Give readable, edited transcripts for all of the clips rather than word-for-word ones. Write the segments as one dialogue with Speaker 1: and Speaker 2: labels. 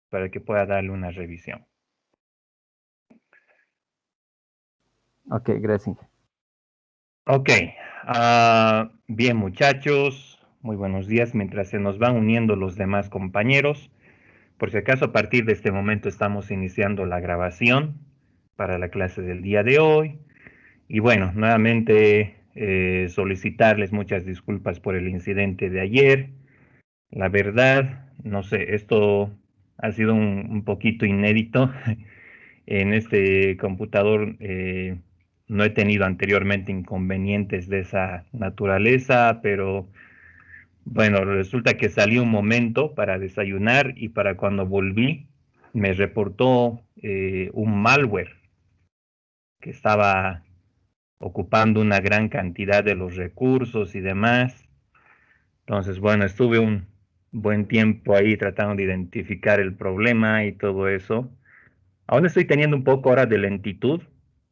Speaker 1: para que pueda darle una revisión.
Speaker 2: Ok, gracias.
Speaker 1: Ok, bien muchachos, muy buenos días. Mientras se nos van uniendo los demás compañeros, por si acaso a partir de este momento estamos iniciando la grabación para la clase del día de hoy. Y bueno, nuevamente solicitarles muchas disculpas por el incidente de ayer. La verdad, no sé, esto ha sido un poquito inédito. En este computador no he tenido anteriormente inconvenientes de esa naturaleza, pero bueno, resulta que salí un momento para desayunar y para cuando volví me reportó un malware que estaba ocupando una gran cantidad de los recursos y demás. Entonces, bueno, estuve un buen tiempo ahí tratando de identificar el problema y todo eso. Aún estoy teniendo un poco ahora de lentitud.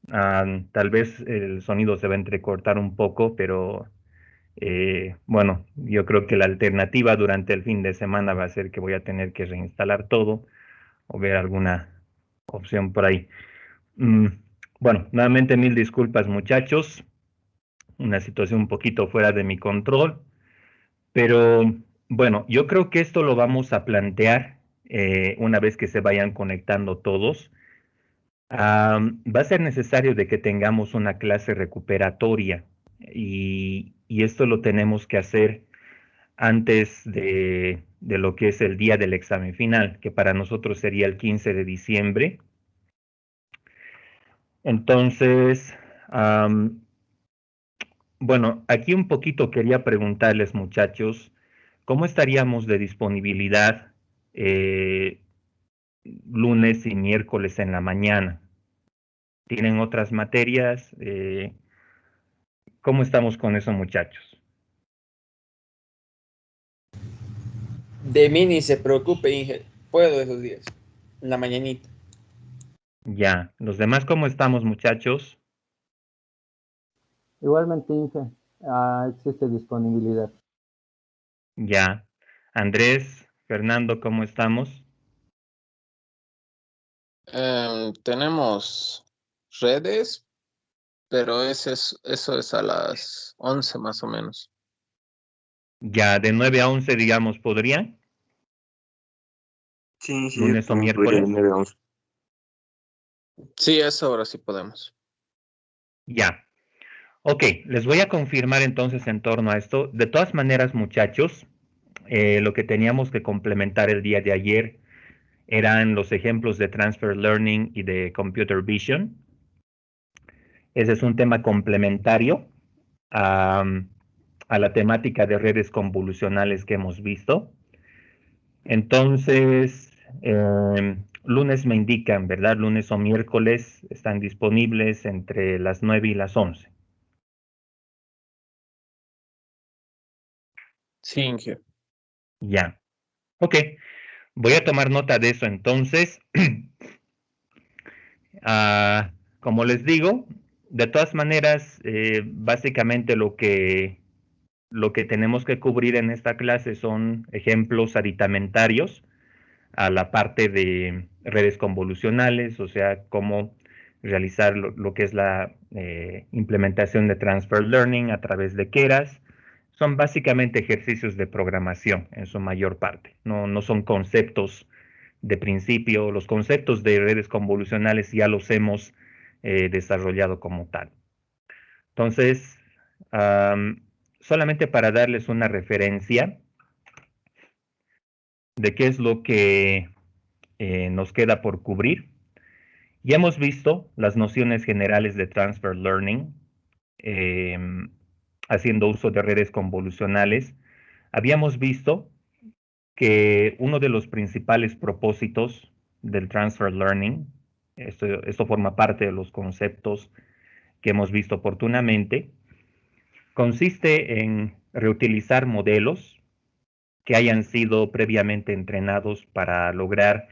Speaker 1: Tal vez el sonido se va a entrecortar un poco, pero bueno, yo creo que la alternativa durante el fin de semana va a ser que voy a tener que reinstalar todo o ver alguna opción por ahí. Mm, bueno, nuevamente mil disculpas muchachos. Una situación un poquito fuera de mi control, pero bueno, yo creo que esto lo vamos a plantear una vez que se vayan conectando todos. Va a ser necesario de que tengamos una clase recuperatoria y esto lo tenemos que hacer antes de lo que es el día del examen final, que para nosotros sería el 15 de diciembre. Entonces, bueno, aquí un poquito quería preguntarles, muchachos, ¿cómo estaríamos de disponibilidad eh, lunes y miércoles en la mañana? ¿Tienen otras materias? ¿Cómo estamos con eso, muchachos?
Speaker 3: De mí ni se preocupe, Inge. Puedo esos días. En la mañanita.
Speaker 1: Ya, los demás, ¿cómo estamos, muchachos?
Speaker 2: Igualmente, Inge, existe disponibilidad.
Speaker 1: Ya. Andrés, Fernando, ¿cómo estamos?
Speaker 4: Tenemos redes, pero eso es a las 11 más o menos.
Speaker 1: Ya, de 9 a 11, digamos, ¿podrían?
Speaker 5: Sí, sí,
Speaker 1: Lunes o
Speaker 5: podría de
Speaker 1: miércoles.
Speaker 5: 9 a 11.
Speaker 4: Sí, a esa hora sí podemos.
Speaker 1: Ya. Ok, les voy a confirmar entonces en torno a esto. De todas maneras, muchachos, lo que teníamos que complementar el día de ayer eran los ejemplos de Transfer Learning y de Computer Vision. Ese es un tema complementario a, a la temática de redes convolucionales que hemos visto. Entonces, lunes me indican, ¿verdad? Lunes o miércoles están disponibles entre las 9 y las 11.
Speaker 4: Sí, Inge.
Speaker 1: Ya. Ok. Voy a tomar nota de eso entonces. Como les digo, de todas maneras, básicamente lo que tenemos que cubrir en esta clase son ejemplos aditamentarios a la parte de redes convolucionales, o sea, cómo realizar lo que es la implementación de Transfer Learning a través de Keras. Son básicamente ejercicios de programación en su mayor parte, no son conceptos de principio. Los conceptos de redes convolucionales ya los hemos desarrollado como tal. Entonces, solamente para darles una referencia de qué es lo que nos queda por cubrir. Ya hemos visto las nociones generales de Transfer Learning, eh, haciendo uso de redes convolucionales. Habíamos visto que uno de los principales propósitos del Transfer Learning, esto forma parte de los conceptos que hemos visto oportunamente, consiste en reutilizar modelos que hayan sido previamente entrenados para lograr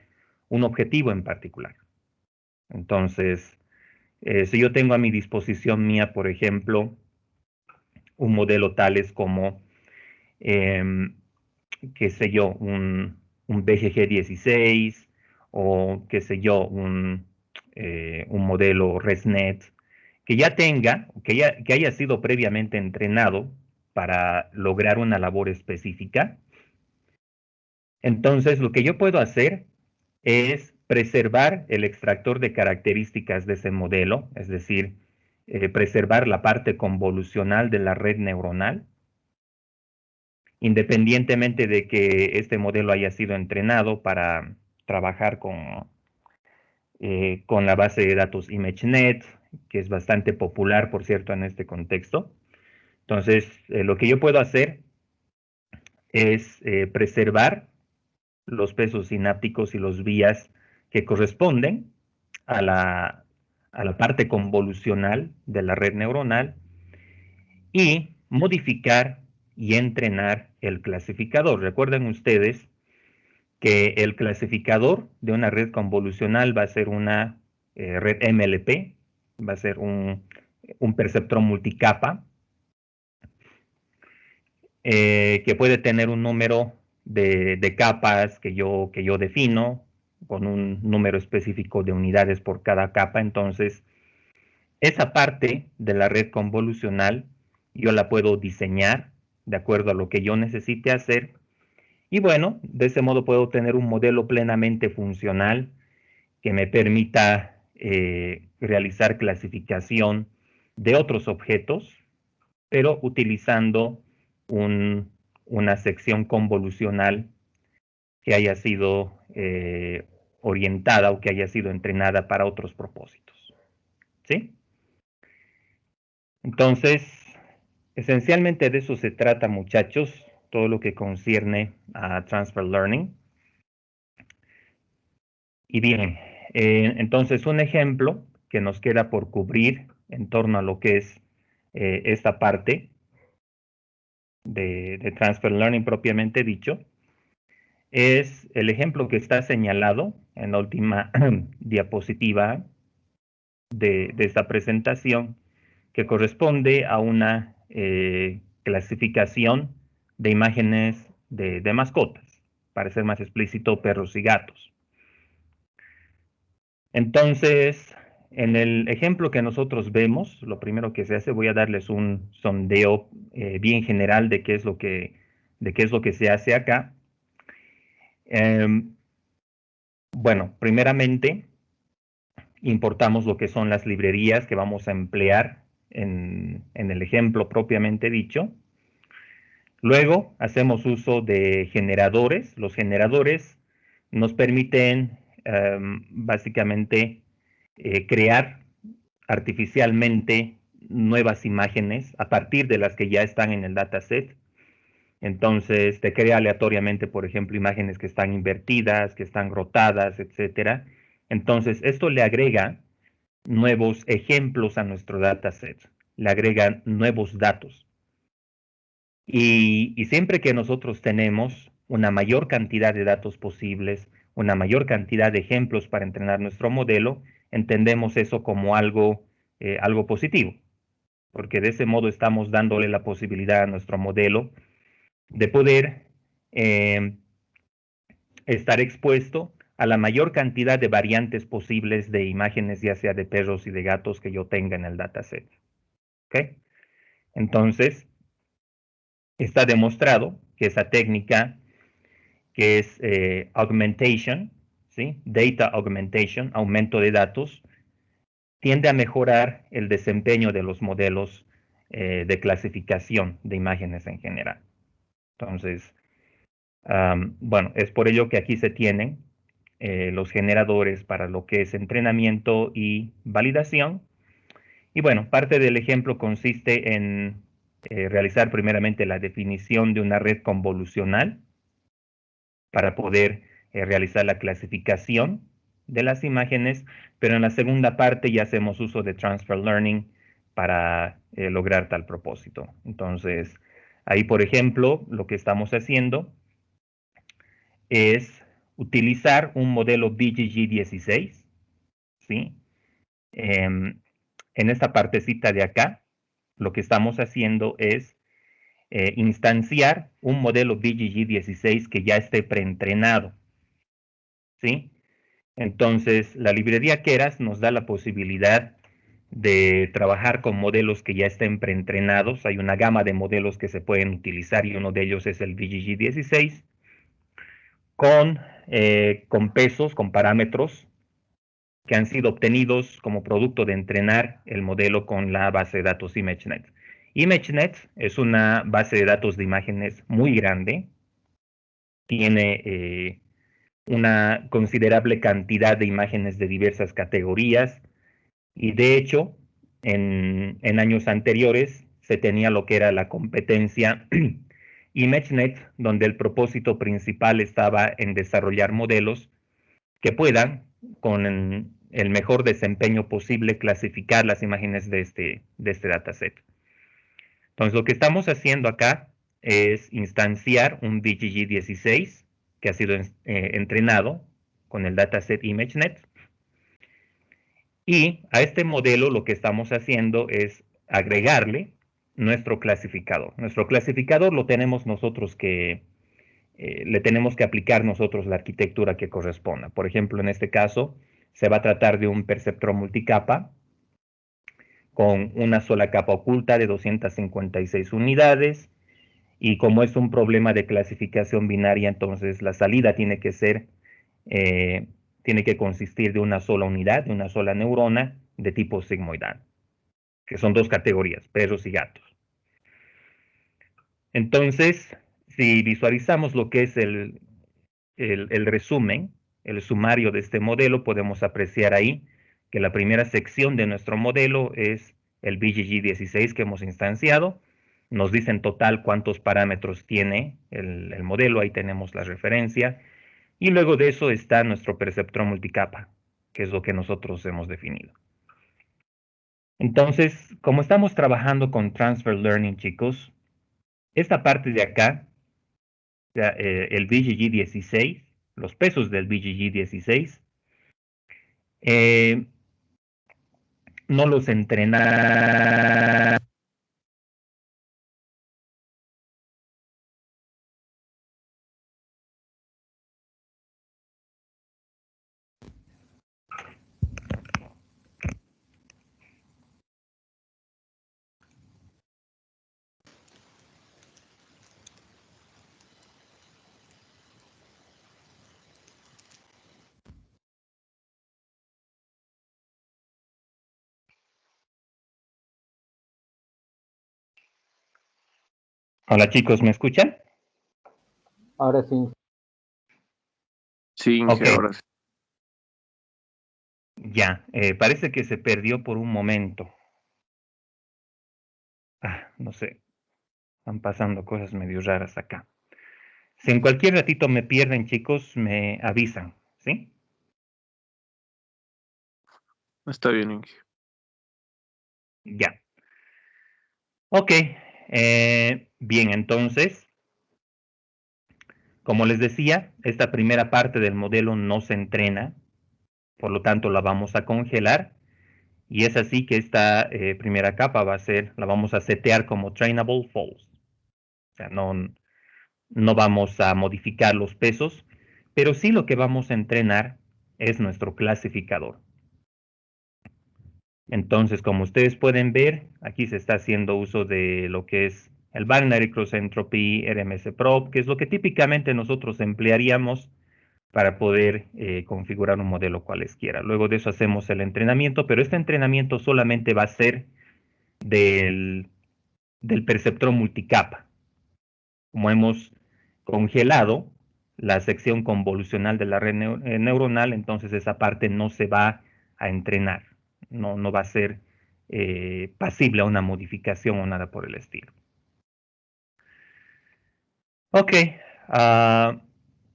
Speaker 1: un objetivo en particular. Entonces, si yo tengo a mi disposición mía, por ejemplo, un modelo tales como, qué sé yo, un BGG 16, o qué sé yo, un modelo ResNet, que ya tenga, que haya sido previamente entrenado para lograr una labor específica. Entonces, lo que yo puedo hacer es preservar el extractor de características de ese modelo, es decir, preservar la parte convolucional de la red neuronal, independientemente de que este modelo haya sido entrenado para trabajar con la base de datos ImageNet, que es bastante popular, por cierto, en este contexto. Entonces, lo que yo puedo hacer es preservar los pesos sinápticos y los vías que corresponden a la parte convolucional de la red neuronal y modificar y entrenar el clasificador. Recuerden ustedes que el clasificador de una red convolucional va a ser una red MLP, va a ser un perceptrón multicapa, que puede tener un número de capas que yo defino, con un número específico de unidades por cada capa. Entonces, esa parte de la red convolucional yo la puedo diseñar de acuerdo a lo que yo necesite hacer. Y bueno, de ese modo puedo tener un modelo plenamente funcional que me permita realizar clasificación de otros objetos, pero utilizando una sección convolucional que haya sido orientada o que haya sido entrenada para otros propósitos. ¿Sí? Entonces, esencialmente de eso se trata, muchachos, todo lo que concierne a Transfer Learning. Y bien, entonces un ejemplo que nos queda por cubrir en torno a lo que es esta parte de Transfer Learning propiamente dicho, es el ejemplo que está señalado en la última diapositiva de esta presentación, que corresponde a una clasificación de imágenes de mascotas, para ser más explícito, perros y gatos. Entonces, en el ejemplo que nosotros vemos, lo primero que se hace, voy a darles un sondeo bien general de qué es lo que se hace acá. Bueno, primeramente, importamos lo que son las librerías que vamos a emplear en el ejemplo propiamente dicho. Luego, hacemos uso de generadores. Los generadores nos permiten básicamente crear artificialmente nuevas imágenes a partir de las que ya están en el dataset. Entonces, te crea aleatoriamente, por ejemplo, imágenes que están invertidas, que están rotadas, etc. Entonces, esto le agrega nuevos ejemplos a nuestro dataset, le agrega nuevos datos. Y siempre que nosotros tenemos una mayor cantidad de datos posibles, una mayor cantidad de ejemplos para entrenar nuestro modelo, entendemos eso como algo positivo, porque de ese modo estamos dándole la posibilidad a nuestro modelo de poder estar expuesto a la mayor cantidad de variantes posibles de imágenes, ya sea de perros y de gatos que yo tenga en el dataset. ¿Ok? Entonces, está demostrado que esa técnica, que es augmentation, ¿sí? Data augmentation, aumento de datos, tiende a mejorar el desempeño de los modelos de clasificación de imágenes en general. Entonces, bueno, es por ello que aquí se tienen los generadores para lo que es entrenamiento y validación. Y bueno, parte del ejemplo consiste en realizar primeramente la definición de una red convolucional para poder realizar la clasificación de las imágenes, pero en la segunda parte ya hacemos uso de Transfer Learning para lograr tal propósito. Entonces, ahí, por ejemplo, lo que estamos haciendo es utilizar un modelo BGG16, ¿sí? En esta partecita de acá, lo que estamos haciendo es instanciar un modelo BGG16 que ya esté preentrenado, ¿sí? Entonces, la librería Keras nos da la posibilidad de trabajar con modelos que ya estén preentrenados. Hay una gama de modelos que se pueden utilizar y uno de ellos es el VGG16 con pesos, con parámetros que han sido obtenidos como producto de entrenar el modelo con la base de datos ImageNet. ImageNet es una base de datos de imágenes muy grande, tiene una considerable cantidad de imágenes de diversas categorías y de hecho en años anteriores se tenía lo que era la competencia ImageNet, donde el propósito principal estaba en desarrollar modelos que puedan, con el mejor desempeño posible, clasificar las imágenes de este dataset. Entonces, lo que estamos haciendo acá es instanciar un VGG16 que ha sido entrenado con el dataset ImageNet. Y a este modelo lo que estamos haciendo es agregarle nuestro clasificador. Nuestro clasificador lo tenemos nosotros le tenemos que aplicar nosotros la arquitectura que corresponda. Por ejemplo, en este caso, se va a tratar de un perceptrón multicapa con una sola capa oculta de 256 unidades. Y como es un problema de clasificación binaria, entonces la salida tiene que consistir de una sola unidad, de una sola neurona de tipo sigmoidal, que son dos categorías, perros y gatos. Entonces, si visualizamos lo que es el resumen, el sumario de este modelo, podemos apreciar ahí que la primera sección de nuestro modelo es el VGG16 que hemos instanciado. Nos dice en total cuántos parámetros tiene el modelo, ahí tenemos la referencia. Y luego de eso está nuestro perceptrón multicapa, que es lo que nosotros hemos definido. Entonces, como estamos trabajando con Transfer Learning, chicos, esta parte de acá, el VGG16, los pesos del VGG16, no los entrena. Hola chicos, ¿me escuchan?
Speaker 2: Ahora sí.
Speaker 4: Sí, Inge,
Speaker 1: Ok.
Speaker 4: ahora sí.
Speaker 1: Ya, parece que se perdió por un momento. No sé, están pasando cosas medio raras acá. Si en cualquier ratito me pierden, chicos, me avisan, ¿sí?
Speaker 4: Está bien, Inge.
Speaker 1: Ya. Ok, bien, entonces, como les decía, esta primera parte del modelo no se entrena, por lo tanto la vamos a congelar, y es así que esta primera capa la vamos a setear como trainable false. O sea, no vamos a modificar los pesos, pero sí lo que vamos a entrenar es nuestro clasificador. Entonces, como ustedes pueden ver, aquí se está haciendo uso de lo que es el Binary Cross Entropy RMS-Probe, que es lo que típicamente nosotros emplearíamos para poder configurar un modelo cualesquiera. Luego de eso hacemos el entrenamiento, pero este entrenamiento solamente va a ser del perceptrón multicapa. Como hemos congelado la sección convolucional de la red neuronal, entonces esa parte no se va a entrenar, no va a ser pasible a una modificación o nada por el estilo. Ok,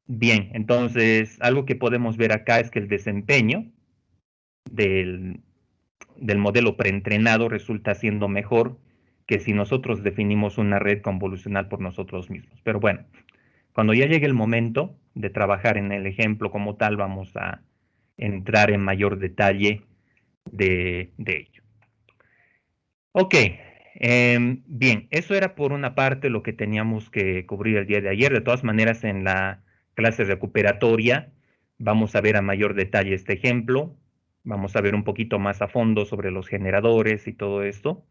Speaker 1: bien, entonces algo que podemos ver acá es que el desempeño del modelo preentrenado resulta siendo mejor que si nosotros definimos una red convolucional por nosotros mismos. Pero bueno, cuando ya llegue el momento de trabajar en el ejemplo como tal, vamos a entrar en mayor detalle de ello. Ok, bien, eso era por una parte lo que teníamos que cubrir el día de ayer. De todas maneras, en la clase recuperatoria Vamos a ver a mayor detalle este ejemplo. Vamos a ver un poquito más a fondo sobre los generadores y todo esto.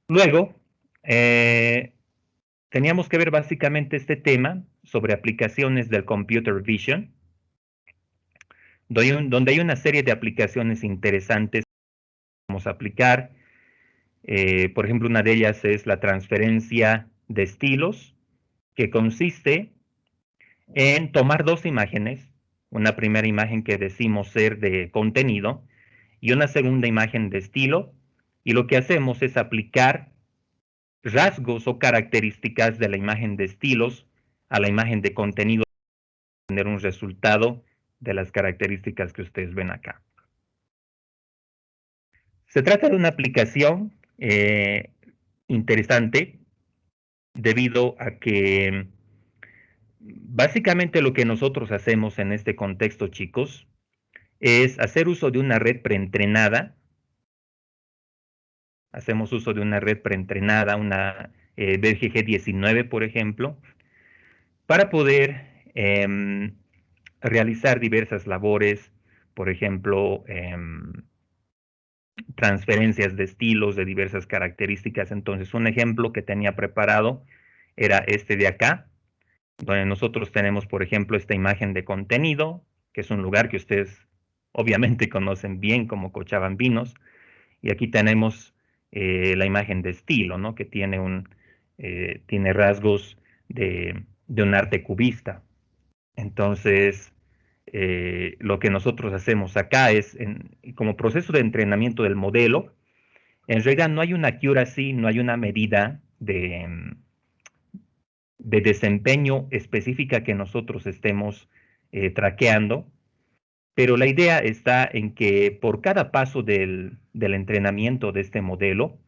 Speaker 1: Luego, teníamos que ver básicamente este tema sobre aplicaciones del Computer Vision, donde hay una serie de aplicaciones interesantes que vamos a aplicar. Por ejemplo, una de ellas es la transferencia de estilos, que consiste en tomar dos imágenes, una primera imagen que decimos ser de contenido y una segunda imagen de estilo, y lo que hacemos es aplicar rasgos o características de la imagen de estilos a la imagen de contenido para tener un resultado de las características que ustedes ven acá. Se trata de una aplicación interesante debido a que básicamente lo que nosotros hacemos en este contexto, chicos, es hacer uso de una red preentrenada. Hacemos uso de una red preentrenada, una BGG19, por ejemplo, para poder realizar diversas labores, por ejemplo, transferencias de estilos de diversas características. Entonces, un ejemplo que tenía preparado era este de acá, donde nosotros tenemos, por ejemplo, esta imagen de contenido, que es un lugar que ustedes obviamente conocen bien como Cochabambinos, y aquí tenemos la imagen de estilo, ¿no? Que tiene tiene rasgos de un arte cubista. Entonces, lo que nosotros hacemos acá es, como proceso de entrenamiento del modelo, en realidad no hay una accuracy, no hay una medida de desempeño específica que nosotros estemos traqueando, pero la idea está en que por cada paso del entrenamiento de este modelo,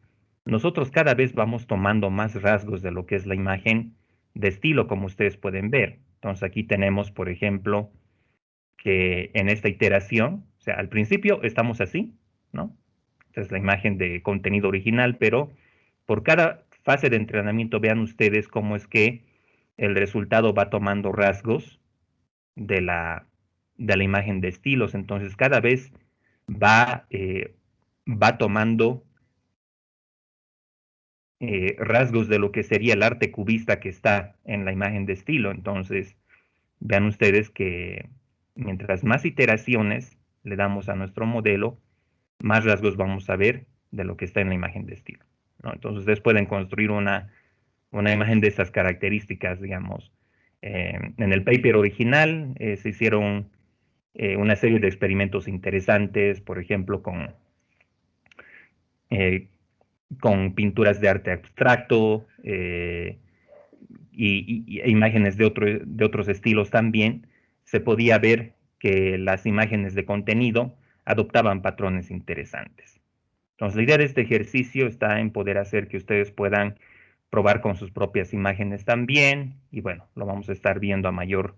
Speaker 1: nosotros cada vez vamos tomando más rasgos de lo que es la imagen de estilo, como ustedes pueden ver. Entonces aquí tenemos, por ejemplo, que en esta iteración, o sea, al principio estamos así, ¿no? Esta es la imagen de contenido original, pero por cada fase de entrenamiento vean ustedes cómo es que el resultado va tomando rasgos de la imagen de estilos. Entonces cada vez va, va tomando rasgos de lo que sería el arte cubista que está en la imagen de estilo. Entonces vean ustedes que mientras más iteraciones le damos a nuestro modelo, más rasgos vamos a ver de lo que está en la imagen de estilo, ¿no? Entonces ustedes pueden construir una imagen de esas características, digamos. En el paper original se hicieron una serie de experimentos interesantes, por ejemplo, con pinturas de arte abstracto y imágenes de otros estilos también. Se podía ver que las imágenes de contenido adoptaban patrones interesantes. Entonces, la idea de este ejercicio está en poder hacer que ustedes puedan probar con sus propias imágenes también, y bueno, lo vamos a estar viendo a mayor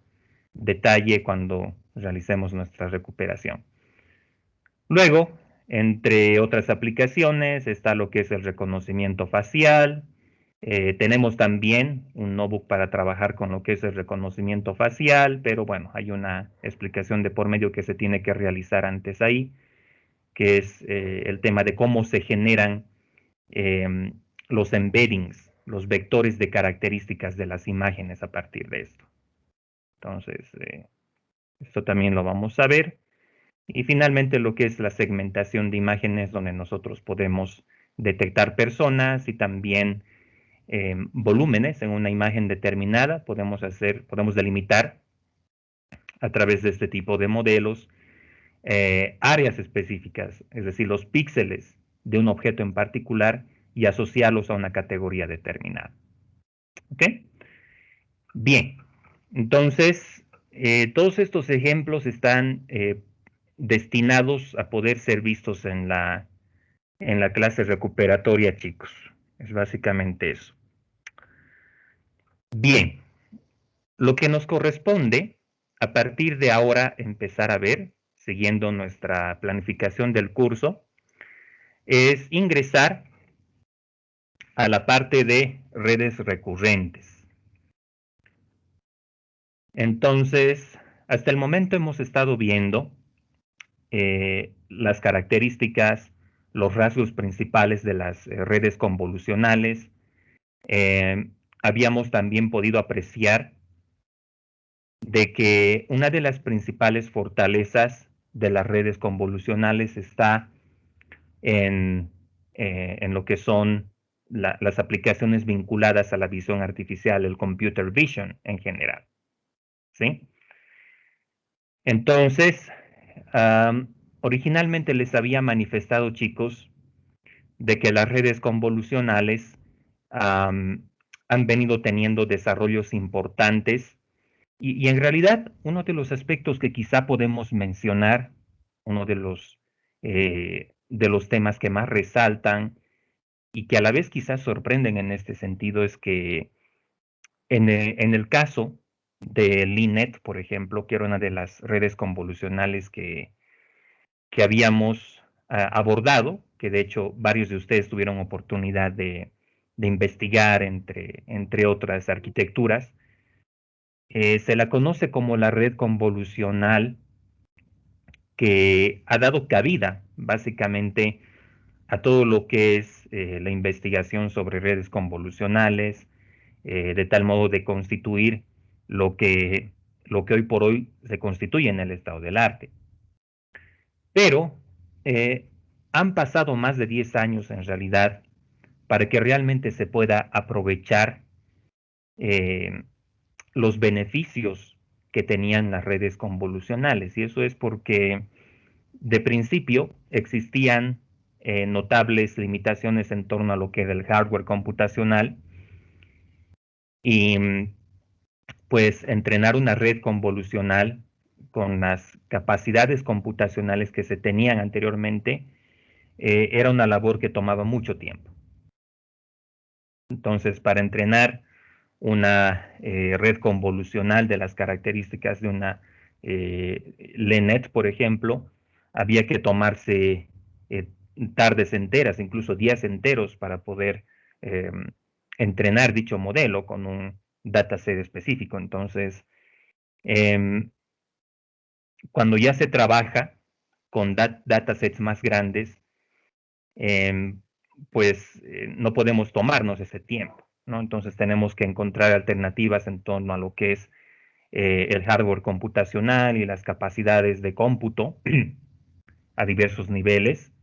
Speaker 1: detalle cuando realicemos nuestra recuperación. Luego, entre otras aplicaciones, está lo que es el reconocimiento facial. Tenemos también un notebook para trabajar con lo que es el reconocimiento facial, pero bueno, hay una explicación de por medio que se tiene que realizar antes ahí, que es el tema de cómo se generan los embeddings, los vectores de características de las imágenes a partir de esto. Entonces, esto también lo vamos a ver. Y finalmente lo que es la segmentación de imágenes, donde nosotros podemos detectar personas y también volúmenes en una imagen determinada. Podemos delimitar a través de este tipo de modelos áreas específicas, es decir, los píxeles de un objeto en particular y asociarlos a una categoría determinada. ¿Ok? Bien, entonces, todos estos ejemplos están destinados a poder ser vistos en la clase recuperatoria, chicos. Es básicamente eso. Bien, lo que nos corresponde a partir de ahora empezar a ver, siguiendo nuestra planificación del curso, es ingresar a la parte de redes recurrentes. Entonces, hasta el momento hemos estado viendo las características, los rasgos principales de las redes convolucionales. Habíamos también podido apreciar de que una de las principales fortalezas de las redes convolucionales está en lo que son las aplicaciones vinculadas a la visión artificial, el computer vision en general. ¿Sí? Entonces, originalmente les había manifestado, chicos, de que las redes convolucionales han venido teniendo desarrollos importantes y en realidad uno de los aspectos que quizá podemos mencionar, uno de los temas que más resaltan y que a la vez quizás sorprenden en este sentido es que en el caso de LINET, por ejemplo, que era una de las redes convolucionales que habíamos abordado, que de hecho varios de ustedes tuvieron oportunidad de investigar entre otras arquitecturas, se la conoce como la red convolucional que ha dado cabida básicamente a todo lo que es la investigación sobre redes convolucionales, de tal modo de constituir lo que hoy por hoy se constituye en el estado del arte. Pero han pasado más de 10 años en realidad para que realmente se pueda aprovechar los beneficios que tenían las redes convolucionales. Y eso es porque de principio existían notables limitaciones en torno a lo que era el hardware computacional y pues entrenar una red convolucional con las capacidades computacionales que se tenían anteriormente era una labor que tomaba mucho tiempo. Entonces, para entrenar una red convolucional de las características de una LeNet, por ejemplo, había que tomarse tardes enteras, incluso días enteros para poder entrenar dicho modelo con un dataset específico. Entonces, cuando ya se trabaja con datasets más grandes, pues no podemos tomarnos ese tiempo, ¿no? Entonces tenemos que encontrar alternativas en torno a lo que es el hardware computacional y las capacidades de cómputo a diversos niveles.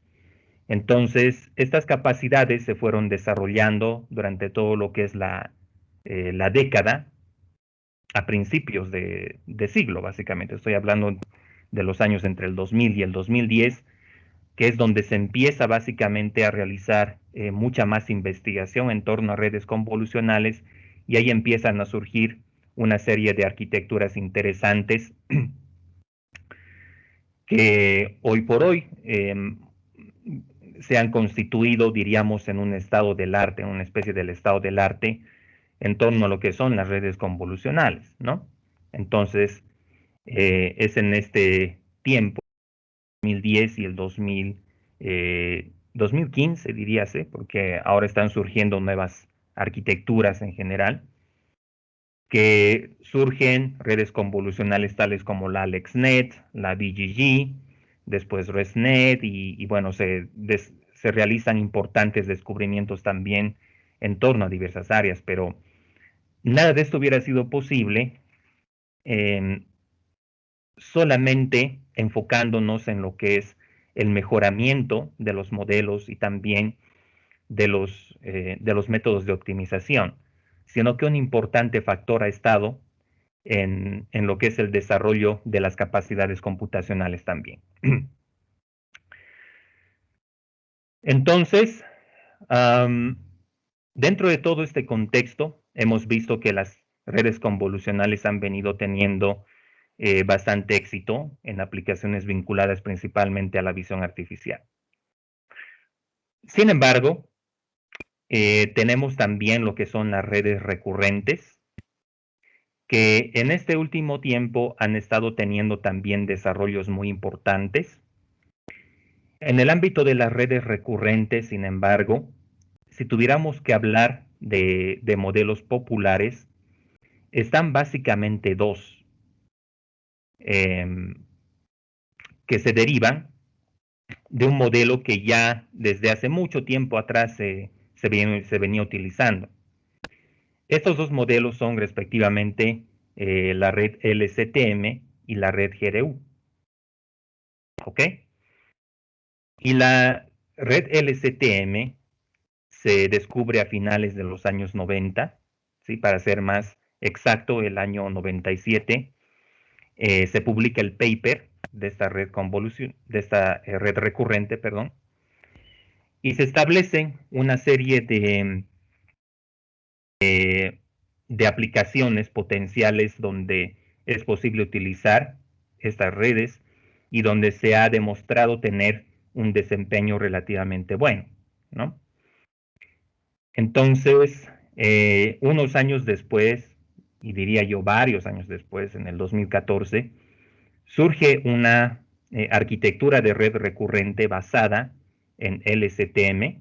Speaker 1: Entonces, estas capacidades se fueron desarrollando durante todo lo que es la década, a principios de siglo, básicamente. Estoy hablando de los años entre el 2000 y el 2010, que es donde se empieza básicamente a realizar mucha más investigación en torno a redes convolucionales y ahí empiezan a surgir una serie de arquitecturas interesantes que hoy por hoy se han constituido, diríamos, en un estado del arte, en una especie del estado del arte en torno a lo que son las redes convolucionales, ¿no? Entonces, es en este tiempo, 2010 y el 2015, diríase, porque ahora están surgiendo nuevas arquitecturas en general, que surgen redes convolucionales tales como la AlexNet, la BGG, después ResNet, y bueno, se realizan importantes descubrimientos también en torno a diversas áreas, pero nada de esto hubiera sido posible solamente enfocándonos en lo que es el mejoramiento de los modelos y también de los métodos de optimización, sino que un importante factor ha estado en lo que es el desarrollo de las capacidades computacionales también. Entonces, dentro de todo este contexto, hemos visto que las redes convolucionales han venido teniendo bastante éxito en aplicaciones vinculadas principalmente a la visión artificial. Sin embargo, tenemos también lo que son las redes recurrentes, que en este último tiempo han estado teniendo también desarrollos muy importantes. En el ámbito de las redes recurrentes, sin embargo, si tuviéramos que hablar de modelos populares, están básicamente dos. que se derivan de un modelo que ya desde hace mucho tiempo atrás se venía utilizando. Estos dos modelos son respectivamente la red LSTM y la red GRU. ¿Ok? Y la red LSTM se descubre a finales de los años 90, ¿sí? Para ser más exacto, el año 97, se publica el paper de esta red red recurrente, perdón, y se establecen una serie de aplicaciones potenciales donde es posible utilizar estas redes y donde se ha demostrado tener un desempeño relativamente bueno, ¿no? Entonces, unos años después, y diría yo varios años después, en el 2014, surge una arquitectura de red recurrente basada en LSTM,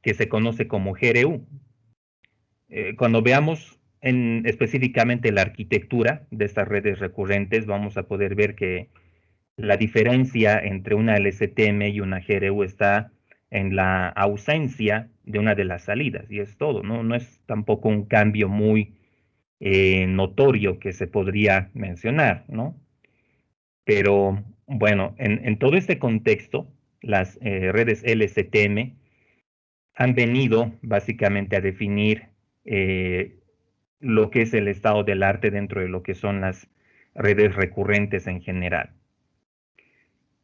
Speaker 1: que se conoce como GRU. Cuando veamos específicamente la arquitectura de estas redes recurrentes, vamos a poder ver que la diferencia entre una LSTM y una GRU está en la ausencia de una de las salidas, y es todo, ¿no? No es tampoco un cambio muy notorio que se podría mencionar, ¿no? Pero bueno, en todo este contexto, las redes LSTM han venido básicamente a definir lo que es el estado del arte dentro de lo que son las redes recurrentes en general.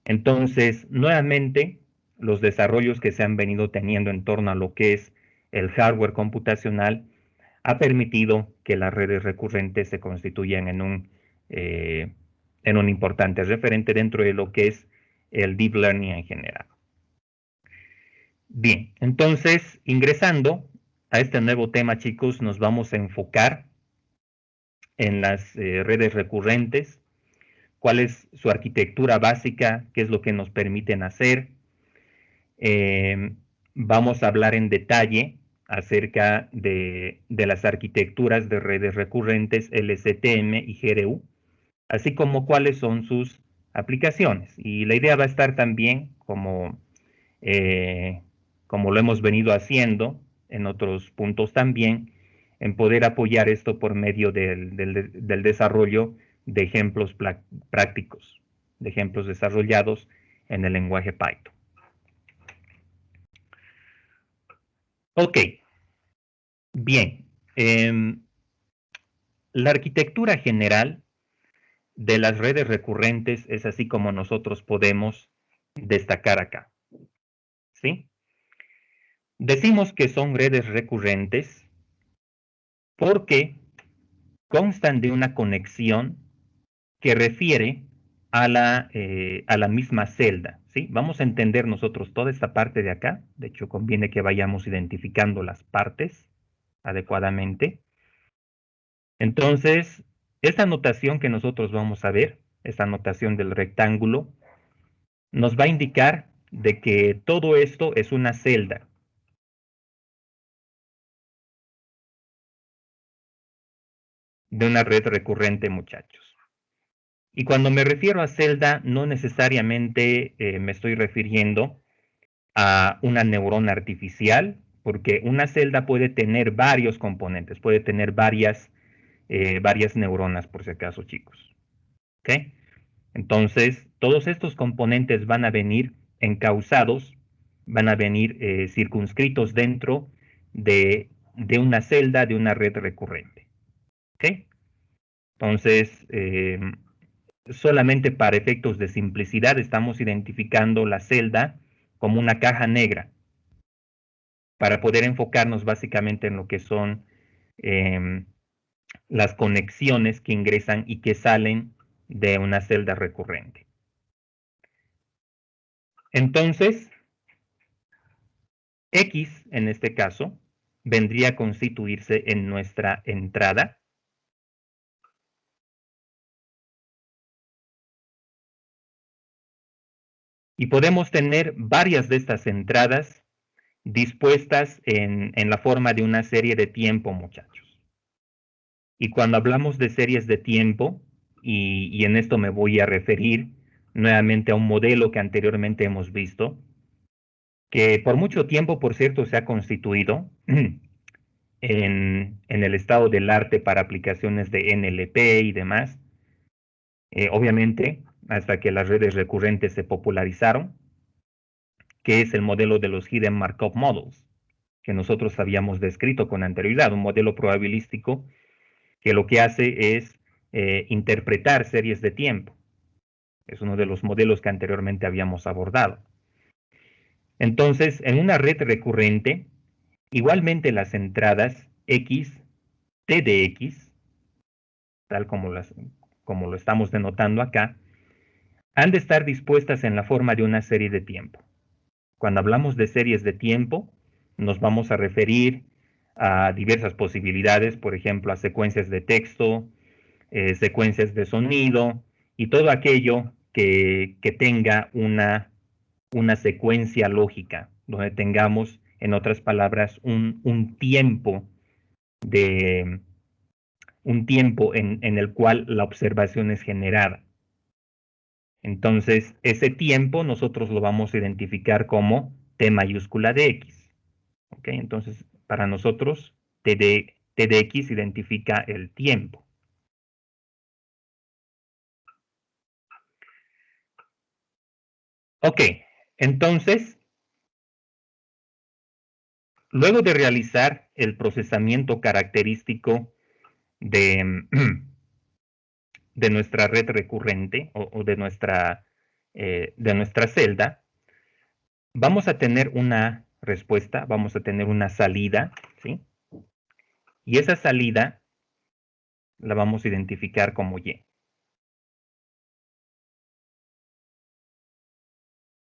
Speaker 1: Entonces, nuevamente, los desarrollos que se han venido teniendo en torno a lo que es el hardware computacional ha permitido que las redes recurrentes se constituyan en un importante referente dentro de lo que es el deep learning en general. Bien, entonces, ingresando a este nuevo tema, chicos, nos vamos a enfocar en las redes recurrentes, cuál es su arquitectura básica, qué es lo que nos permiten hacer. Vamos a hablar en detalle acerca de las arquitecturas de redes recurrentes LSTM y GRU, así como cuáles son sus aplicaciones. Y la idea va a estar también, como lo hemos venido haciendo en otros puntos también, en poder apoyar esto por medio del desarrollo de ejemplos prácticos, de ejemplos desarrollados en el lenguaje Python. Ok, bien. La arquitectura general de las redes recurrentes es así como nosotros podemos destacar acá. ¿Sí? Decimos que son redes recurrentes porque constan de una conexión que refiere a la misma celda, ¿sí? Vamos a entender nosotros toda esta parte de acá. De hecho, conviene que vayamos identificando las partes adecuadamente. Entonces, esta notación que nosotros vamos a ver, esta notación del rectángulo, nos va a indicar de que todo esto es una celda. De una red recurrente, muchachos. Y cuando me refiero a celda, no necesariamente me estoy refiriendo a una neurona artificial, porque una celda puede tener varios componentes, puede tener varias neuronas, por si acaso, chicos. ¿Ok? Entonces, todos estos componentes van a venir encausados, van a venir circunscritos dentro de una celda, de una red recurrente. ¿Ok? Entonces, solamente para efectos de simplicidad estamos identificando la celda como una caja negra para poder enfocarnos básicamente en lo que son las conexiones que ingresan y que salen de una celda recurrente. Entonces, X en este caso vendría a constituirse en nuestra entrada. Y podemos tener varias de estas entradas dispuestas en la forma de una serie de tiempo, muchachos. Y cuando hablamos de series de tiempo, y en esto me voy a referir nuevamente a un modelo que anteriormente hemos visto, que por mucho tiempo, por cierto, se ha constituido en el estado del arte para aplicaciones de NLP y demás. Obviamente, hasta que las redes recurrentes se popularizaron, que es el modelo de los Hidden Markov Models, que nosotros habíamos descrito con anterioridad, un modelo probabilístico que lo que hace es interpretar series de tiempo. Es uno de los modelos que anteriormente habíamos abordado. Entonces, en una red recurrente, igualmente las entradas X, T de X, tal como lo estamos denotando acá, han de estar dispuestas en la forma de una serie de tiempo. Cuando hablamos de series de tiempo, nos vamos a referir a diversas posibilidades, por ejemplo, a secuencias de texto, secuencias de sonido y todo aquello que tenga una secuencia lógica, donde tengamos, en otras palabras, un tiempo en el cual la observación es generada. Entonces, ese tiempo nosotros lo vamos a identificar como T mayúscula de X. ¿Ok? Entonces, para nosotros, T de X identifica el tiempo. Ok, entonces, luego de realizar el procesamiento característico de, de nuestra red recurrente o de nuestra celda, vamos a tener una respuesta, vamos a tener una salida, ¿sí? Y esa salida la vamos a identificar como Y.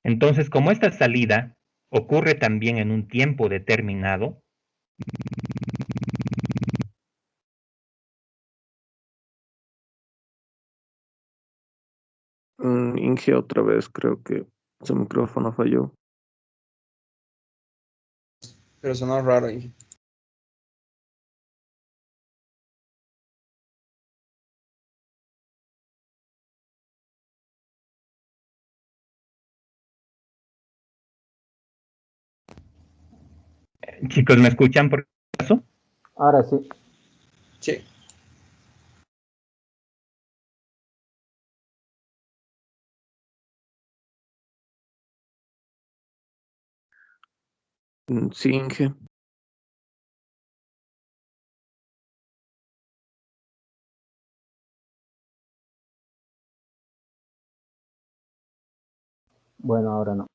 Speaker 1: Entonces, como esta salida ocurre también en un tiempo determinado,
Speaker 4: Inge, otra vez creo que su micrófono falló.
Speaker 3: Pero sonó raro, Inge.
Speaker 1: chicos, ¿me escuchan por caso?
Speaker 2: Ahora sí.
Speaker 3: Sí.
Speaker 4: Sí, Inge.
Speaker 2: Bueno, ahora no.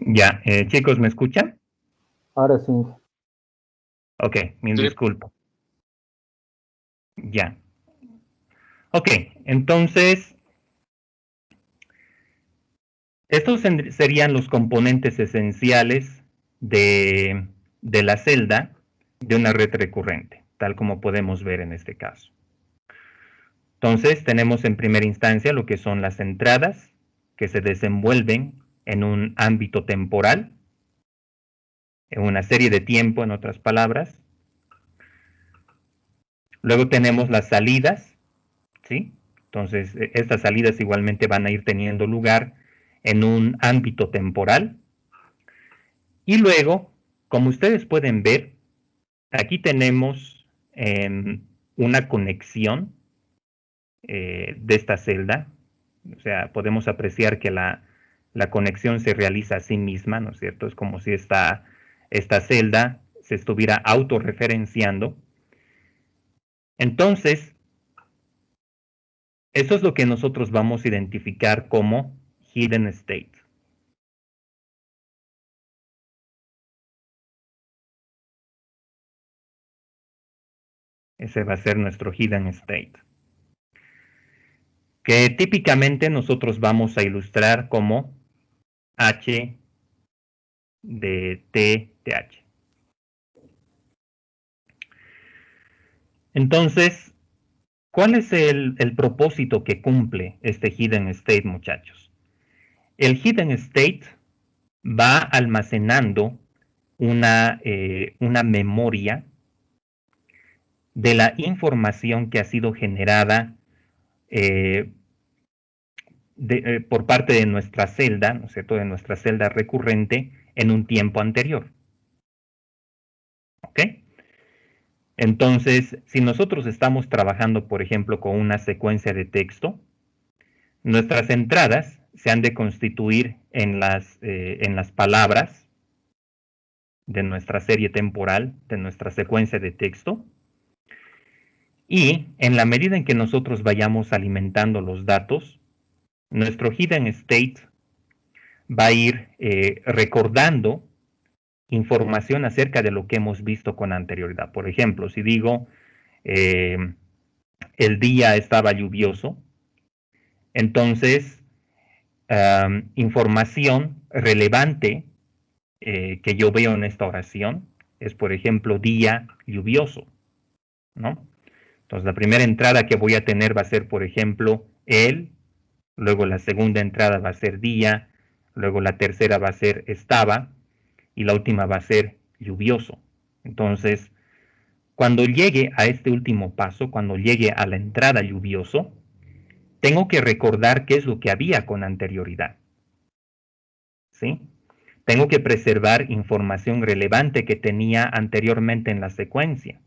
Speaker 1: Ya, chicos, ¿me escuchan?
Speaker 2: Ahora sí.
Speaker 1: Ok, mil
Speaker 4: Sí.
Speaker 1: disculpas. Ya. Ok, entonces, estos serían los componentes esenciales de la celda de una red recurrente, tal como podemos ver en este caso. Entonces, tenemos en primera instancia lo que son las entradas que se desenvuelven en un ámbito temporal, en una serie de tiempo, en otras palabras. Luego tenemos las salidas, ¿sí? Entonces, estas salidas igualmente van a ir teniendo lugar en un ámbito temporal. Y luego, como ustedes pueden ver, aquí tenemos una conexión de esta celda. O sea, podemos apreciar que la conexión se realiza a sí misma, ¿no es cierto? Es como si esta celda se estuviera autorreferenciando. Entonces, eso es lo que nosotros vamos a identificar como hidden state. Ese va a ser nuestro hidden state, que típicamente nosotros vamos a ilustrar como H de TTH. Entonces, ¿cuál es el propósito que cumple este hidden state, muchachos? El hidden state va almacenando una memoria de la información que ha sido generada por parte de nuestra celda, ¿no es cierto?, de nuestra celda recurrente en un tiempo anterior. ¿Ok? Entonces, si nosotros estamos trabajando, por ejemplo, con una secuencia de texto, nuestras entradas se han de constituir en las palabras de nuestra serie temporal, de nuestra secuencia de texto, y en la medida en que nosotros vayamos alimentando los datos, nuestro hidden state va a ir recordando información acerca de lo que hemos visto con anterioridad. Por ejemplo, si digo el día estaba lluvioso, entonces información relevante que yo veo en esta oración es, por ejemplo, día lluvioso, ¿no? Entonces, la primera entrada que voy a tener va a ser, por ejemplo, el, luego la segunda entrada va a ser día, luego la tercera va a ser estaba, y la última va a ser lluvioso. Entonces, cuando llegue a este último paso, cuando llegue a la entrada lluvioso, tengo que recordar qué es lo que había con anterioridad. ¿Sí? Tengo que preservar información relevante que tenía anteriormente en la secuencia.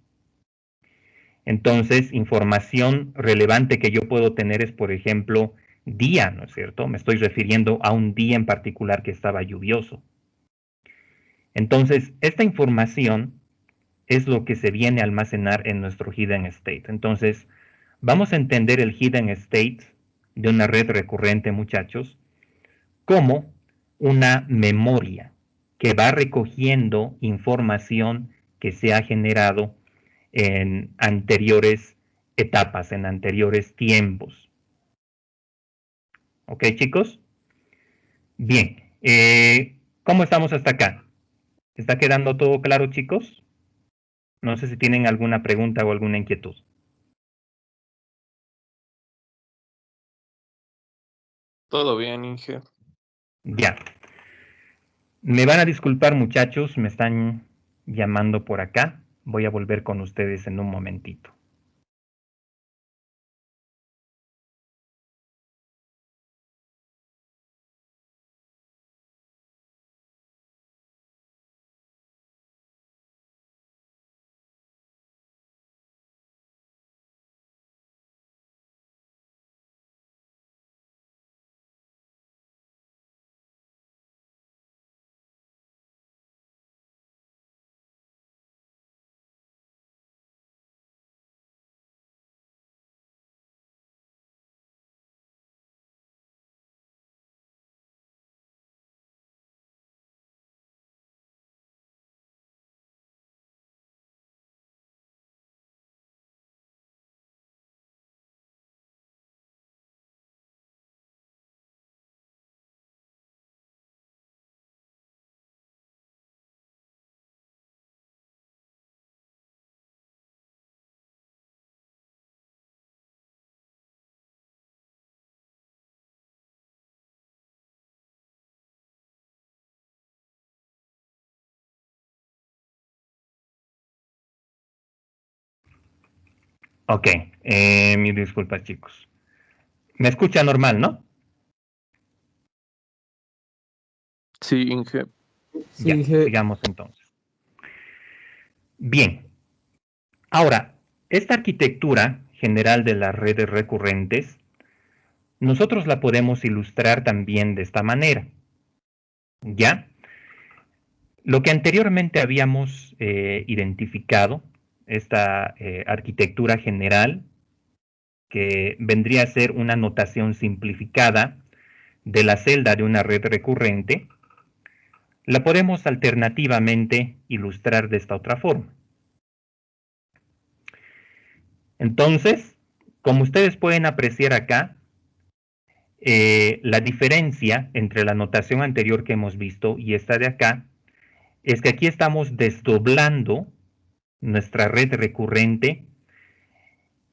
Speaker 1: Entonces, información relevante que yo puedo tener es, por ejemplo, día, ¿no es cierto? Me estoy refiriendo a un día en particular que estaba lluvioso. Entonces, esta información es lo que se viene a almacenar en nuestro hidden state. Entonces, vamos a entender el hidden state de una red recurrente, muchachos, como una memoria que va recogiendo información que se ha generado en anteriores etapas, en anteriores tiempos. ¿Ok, chicos? Bien. ¿Cómo estamos hasta acá? ¿Está quedando todo claro, chicos? No sé si tienen alguna pregunta o alguna inquietud.
Speaker 4: Todo bien, Inge.
Speaker 1: Ya. Me van a disculpar, muchachos, me están llamando por acá. Voy a volver con ustedes en un momentito. Ok, mis disculpas, chicos. ¿Me escucha normal, no?
Speaker 4: Sí, Inge.
Speaker 1: Ya, sigamos entonces. Bien. Ahora, esta arquitectura general de las redes recurrentes, nosotros la podemos ilustrar también de esta manera. ¿Ya? Lo que anteriormente habíamos identificado, esta arquitectura general, que vendría a ser una notación simplificada de la celda de una red recurrente, la podemos alternativamente ilustrar de esta otra forma. Entonces, como ustedes pueden apreciar acá, la diferencia entre la notación anterior que hemos visto y esta de acá es que aquí estamos desdoblando nuestra red recurrente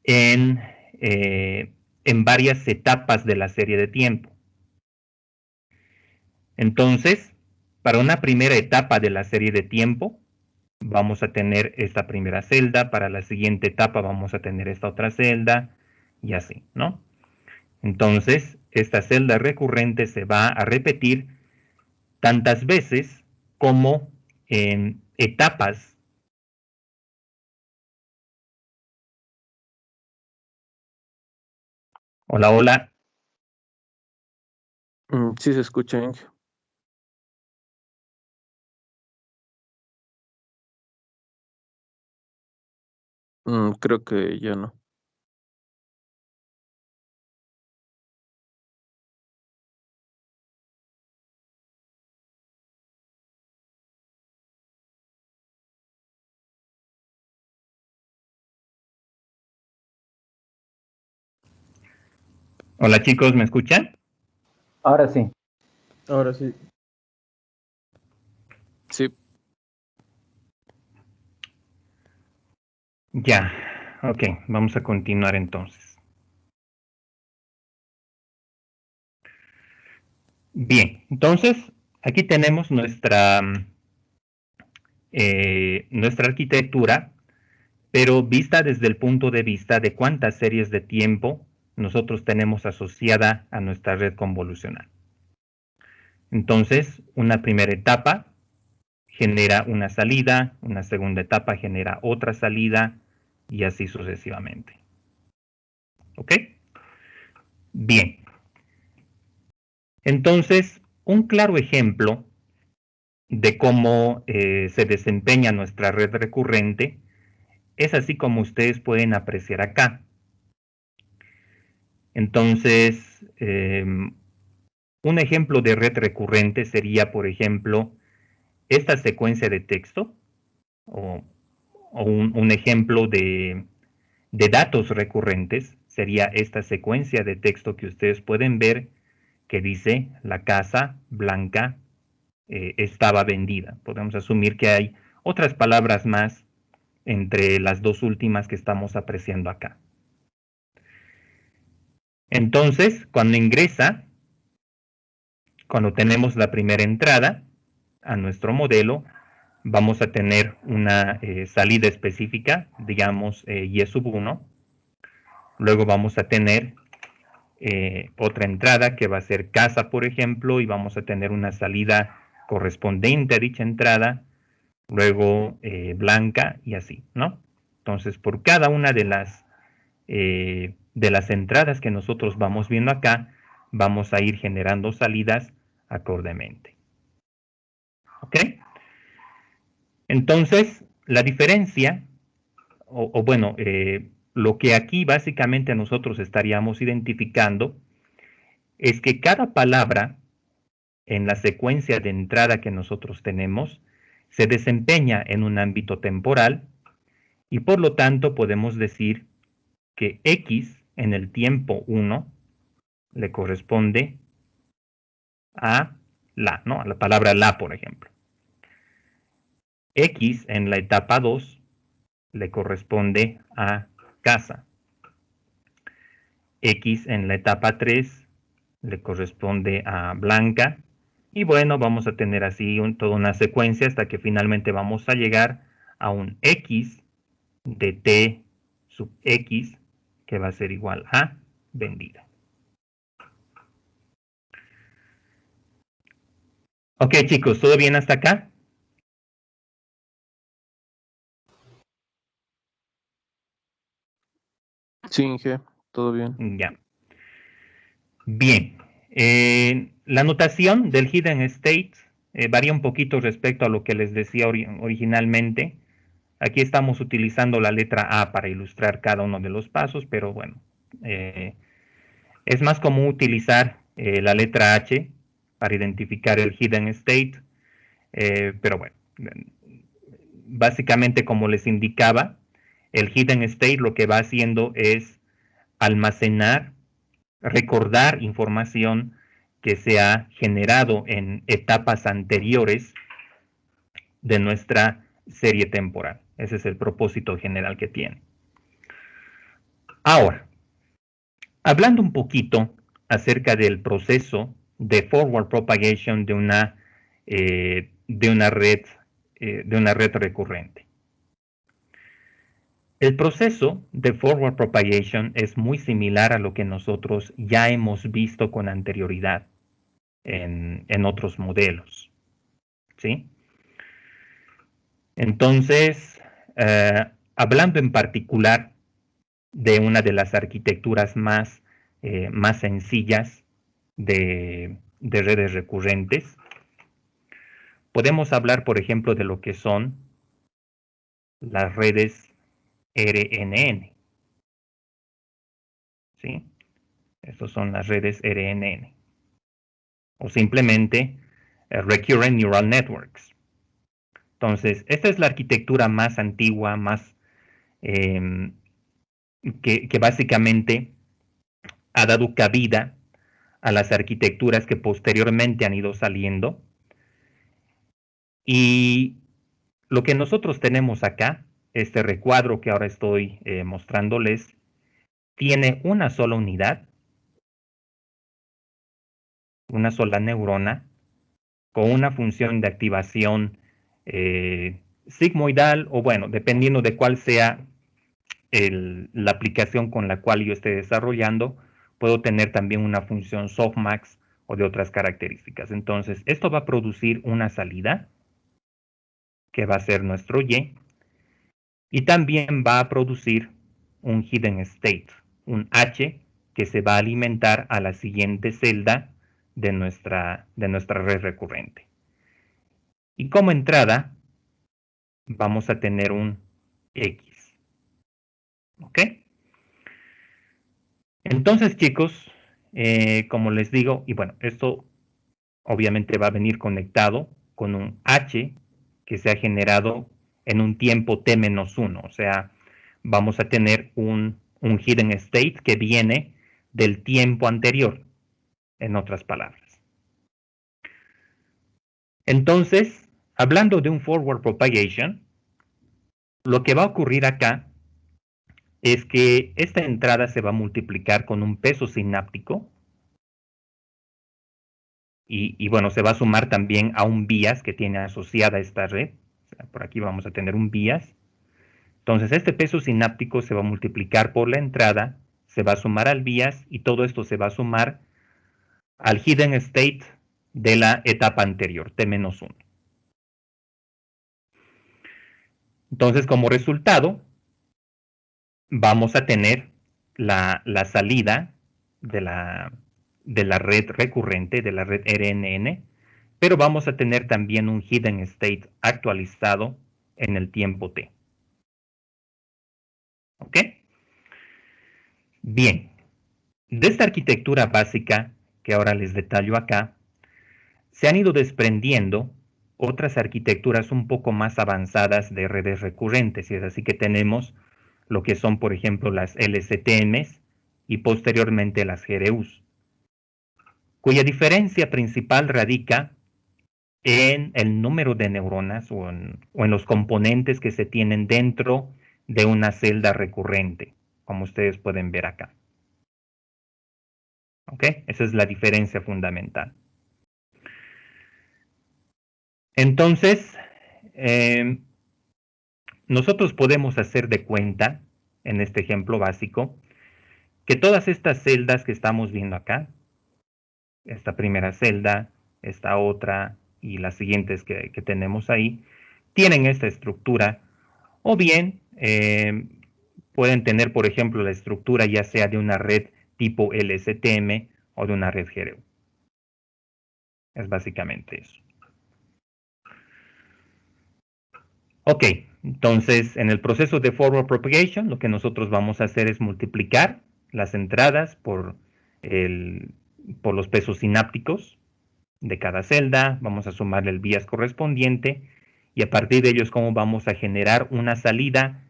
Speaker 1: en, en varias etapas de la serie de tiempo. Entonces, para una primera etapa de la serie de tiempo, vamos a tener esta primera celda, para la siguiente etapa vamos a tener esta otra celda, y así, ¿no? Entonces, esta celda recurrente se va a repetir tantas veces como en etapas. Hola, hola.
Speaker 4: Sí se escucha, Inge. Creo que ya no.
Speaker 1: Hola chicos, ¿me escuchan?
Speaker 2: Ahora sí.
Speaker 3: Ahora sí.
Speaker 4: Sí.
Speaker 1: Ya, ok, vamos a continuar entonces. Bien, entonces aquí tenemos nuestra arquitectura, pero vista desde el punto de vista de cuántas series de tiempo nosotros tenemos asociada a nuestra red convolucional. Entonces, una primera etapa genera una salida, una segunda etapa genera otra salida y así sucesivamente. ¿Ok? Bien. Entonces, un claro ejemplo de cómo se desempeña nuestra red recurrente es así como ustedes pueden apreciar acá. Entonces, un ejemplo de red recurrente sería, por ejemplo, esta secuencia de texto o un ejemplo de datos recurrentes sería esta secuencia de texto que ustedes pueden ver que dice la casa blanca estaba vendida. Podemos asumir que hay otras palabras más entre las dos últimas que estamos apreciando acá. Entonces, cuando tenemos la primera entrada a nuestro modelo, vamos a tener una salida específica, digamos y sub 1. Luego vamos a tener otra entrada que va a ser casa, por ejemplo, y vamos a tener una salida correspondiente a dicha entrada, luego blanca y así, ¿no? Entonces, por cada una de las entradas que nosotros vamos viendo acá, vamos a ir generando salidas acordemente. ¿Ok? Entonces, la diferencia, o bueno, lo que aquí básicamente nosotros estaríamos identificando es que cada palabra en la secuencia de entrada que nosotros tenemos se desempeña en un ámbito temporal y por lo tanto podemos decir que X en el tiempo 1 le corresponde a la, ¿no? A la palabra la, por ejemplo. X en la etapa 2 le corresponde a casa. X en la etapa 3 le corresponde a blanca. Y bueno, vamos a tener así toda una secuencia hasta que finalmente vamos a llegar a un X de T sub X que va a ser igual a vendida. Ok chicos, ¿todo bien hasta acá?
Speaker 4: Sí, Inge, todo bien.
Speaker 1: Ya. Bien. La notación del hidden state varía un poquito respecto a lo que les decía originalmente. Aquí estamos utilizando la letra A para ilustrar cada uno de los pasos, pero bueno, es más común utilizar la letra H para identificar el hidden state, pero bueno, básicamente como les indicaba, el hidden state lo que va haciendo es almacenar, recordar información que se ha generado en etapas anteriores de nuestra serie temporal. Ese es el propósito general que tiene. Ahora, hablando un poquito acerca del proceso de forward propagation de una red recurrente. El proceso de forward propagation es muy similar a lo que nosotros ya hemos visto con anterioridad en otros modelos, ¿sí? Entonces, hablando en particular de una de las arquitecturas más sencillas de redes recurrentes, podemos hablar, por ejemplo, de lo que son las redes RNN. ¿Sí? Estas son las redes RNN. O simplemente Recurrent Neural Networks. Entonces, esta es la arquitectura más antigua, más que básicamente ha dado cabida a las arquitecturas que posteriormente han ido saliendo. Y lo que nosotros tenemos acá, este recuadro que ahora estoy mostrándoles, tiene una sola unidad, una sola neurona, con una función de activación sigmoidal, o bueno, dependiendo de cuál sea la aplicación con la cual yo esté desarrollando, puedo tener también una función softmax o de otras características. Entonces, esto va a producir una salida, que va a ser nuestro Y, y también va a producir un hidden state, un H, que se va a alimentar a la siguiente celda de nuestra red recurrente. Y como entrada, vamos a tener un X. ¿Ok? Entonces, chicos, como les digo, y bueno, esto obviamente va a venir conectado con un H que se ha generado en un tiempo t-1, o sea, vamos a tener un hidden state que viene del tiempo anterior, en otras palabras. Entonces, hablando de un forward propagation, lo que va a ocurrir acá es que esta entrada se va a multiplicar con un peso sináptico y bueno, se va a sumar también a un bias que tiene asociada esta red. O sea, por aquí vamos a tener un bias. Entonces, este peso sináptico se va a multiplicar por la entrada, se va a sumar al bias y todo esto se va a sumar al hidden state de la etapa anterior, t-1. Entonces, como resultado, vamos a tener la salida de la red recurrente, de la red RNN, pero vamos a tener también un hidden state actualizado en el tiempo t. ¿Ok? Bien, de esta arquitectura básica que ahora les detallo acá, se han ido desprendiendo otras arquitecturas un poco más avanzadas de redes recurrentes, y es así que tenemos lo que son, por ejemplo, las LSTMs y posteriormente las GRUs, cuya diferencia principal radica en el número de neuronas o en los componentes que se tienen dentro de una celda recurrente, como ustedes pueden ver acá. ¿Ok? Esa es la diferencia fundamental. Entonces, nosotros podemos hacer de cuenta, en este ejemplo básico, que todas estas celdas que estamos viendo acá, esta primera celda, esta otra y las siguientes que tenemos ahí, tienen esta estructura, o bien pueden tener, por ejemplo, la estructura ya sea de una red tipo LSTM o de una red GRU. Es básicamente eso. Ok, entonces en el proceso de forward propagation lo que nosotros vamos a hacer es multiplicar las entradas por los pesos sinápticos de cada celda, vamos a sumarle el bias correspondiente y a partir de ellos cómo vamos a generar una salida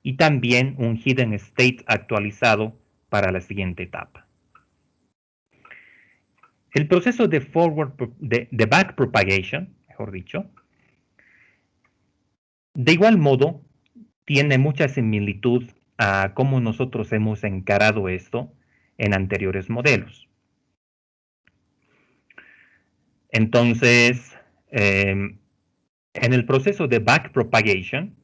Speaker 1: y también un hidden state actualizado para la siguiente etapa. El proceso de backpropagation, mejor dicho, de igual modo, tiene mucha similitud a cómo nosotros hemos encarado esto en anteriores modelos. Entonces, en el proceso de backpropagation,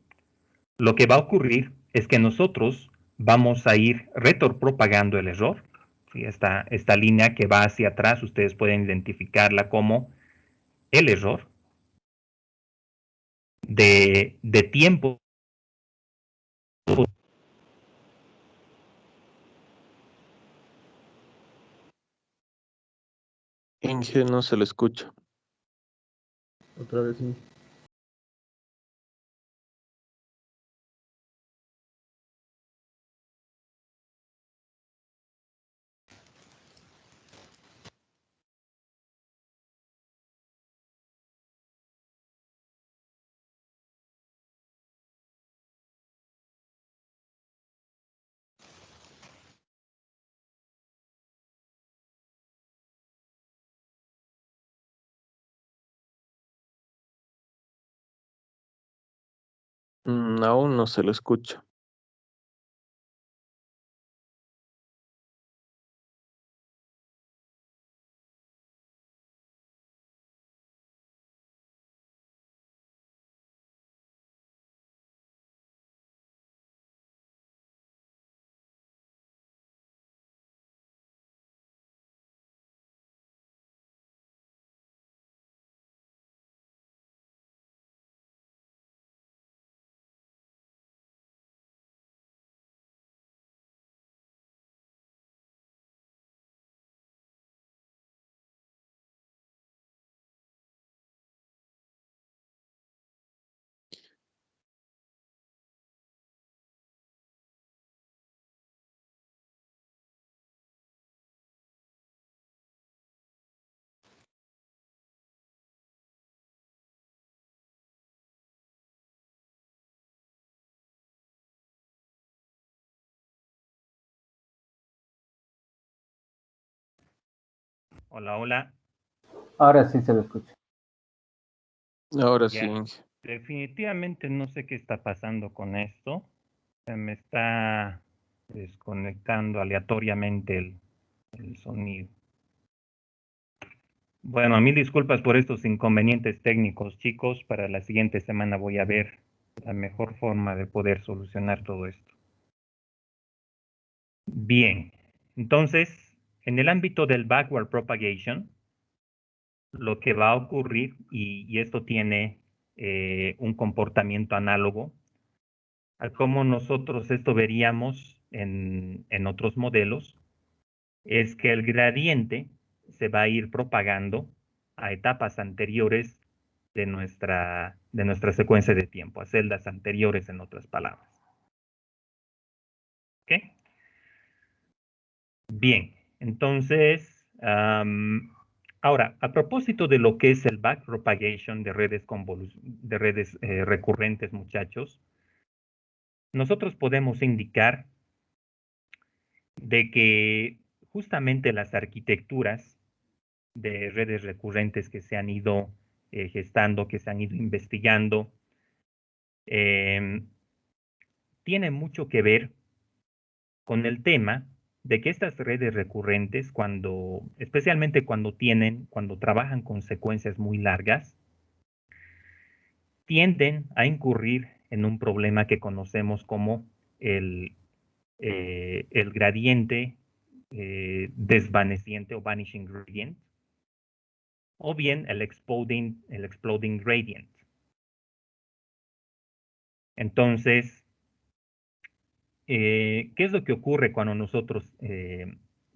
Speaker 1: lo que va a ocurrir es que nosotros vamos a ir retropropagando el error. ¿Sí? Esta línea que va hacia atrás, ustedes pueden identificarla como el error de tiempo.
Speaker 4: Inge no se le escucha.
Speaker 5: Otra vez sí.
Speaker 4: Aún no se le escucha.
Speaker 1: Hola, hola.
Speaker 2: Ahora sí se lo escucha.
Speaker 4: Ahora sí,
Speaker 1: Ya.
Speaker 4: Inge.
Speaker 1: Definitivamente no sé qué está pasando con esto. Se me está desconectando aleatoriamente el sonido. Bueno, a mil disculpas por estos inconvenientes técnicos, chicos. Para la siguiente semana voy a ver la mejor forma de poder solucionar todo esto. Bien, entonces, en el ámbito del backward propagation, lo que va a ocurrir, y esto tiene un comportamiento análogo a cómo nosotros esto veríamos en otros modelos, es que el gradiente se va a ir propagando a etapas anteriores de nuestra secuencia de tiempo, a celdas anteriores, en otras palabras. ¿Ok? Bien, entonces, ahora, a propósito de lo que es el backpropagation de redes recurrentes, muchachos, nosotros podemos indicar de que justamente las arquitecturas de redes recurrentes que se han ido gestando, que se han ido investigando, tienen mucho que ver con el tema de que estas redes recurrentes, especialmente cuando trabajan con secuencias muy largas, tienden a incurrir en un problema que conocemos como el gradiente desvaneciente o vanishing gradient, o bien el exploding gradient. Entonces, ¿qué es lo que ocurre cuando nosotros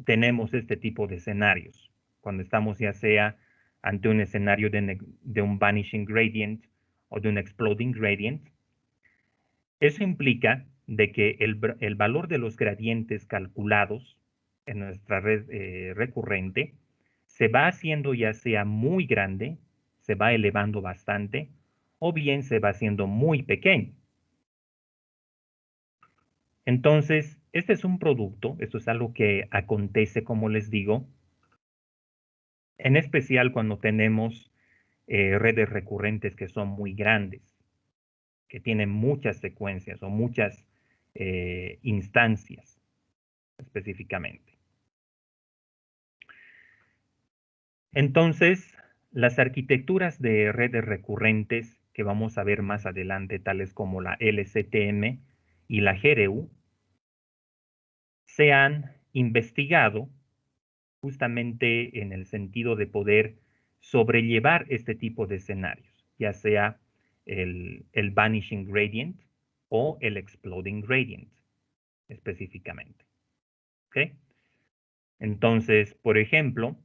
Speaker 1: tenemos este tipo de escenarios? Cuando estamos ya sea ante un escenario de un vanishing gradient o de un exploding gradient. Eso implica de que el valor de los gradientes calculados en nuestra red recurrente se va haciendo ya sea muy grande, se va elevando bastante, o bien se va haciendo muy pequeño. Entonces, este es un producto, esto es algo que acontece, como les digo, en especial cuando tenemos redes recurrentes que son muy grandes, que tienen muchas secuencias o muchas instancias específicamente. Entonces, las arquitecturas de redes recurrentes que vamos a ver más adelante, tales como la LSTM y la GRU, se han investigado justamente en el sentido de poder sobrellevar este tipo de escenarios, ya sea el vanishing gradient o el exploding gradient específicamente. ¿Ok? Entonces, por ejemplo,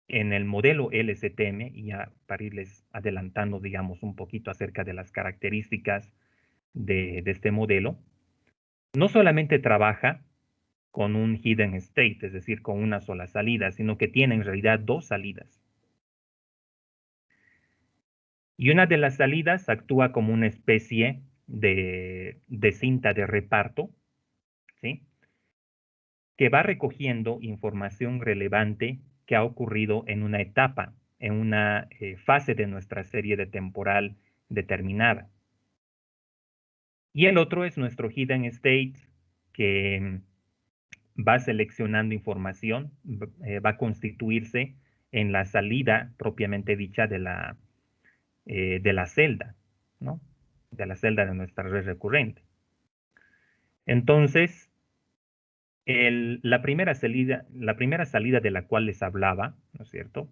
Speaker 1: en el modelo LSTM, y ya para irles adelantando, digamos, un poquito acerca de las características de este modelo, no solamente trabaja con un hidden state, es decir, con una sola salida, sino que tiene en realidad dos salidas. Y una de las salidas actúa como una especie de cinta de reparto, ¿sí? Que va recogiendo información relevante que ha ocurrido en una etapa, en una fase de nuestra serie de temporal determinada. Y el otro es nuestro hidden state, que va seleccionando información, va a constituirse en la salida propiamente dicha de la celda, ¿no? De la celda de nuestra red recurrente. Entonces, la primera salida de la cual les hablaba, ¿no es cierto?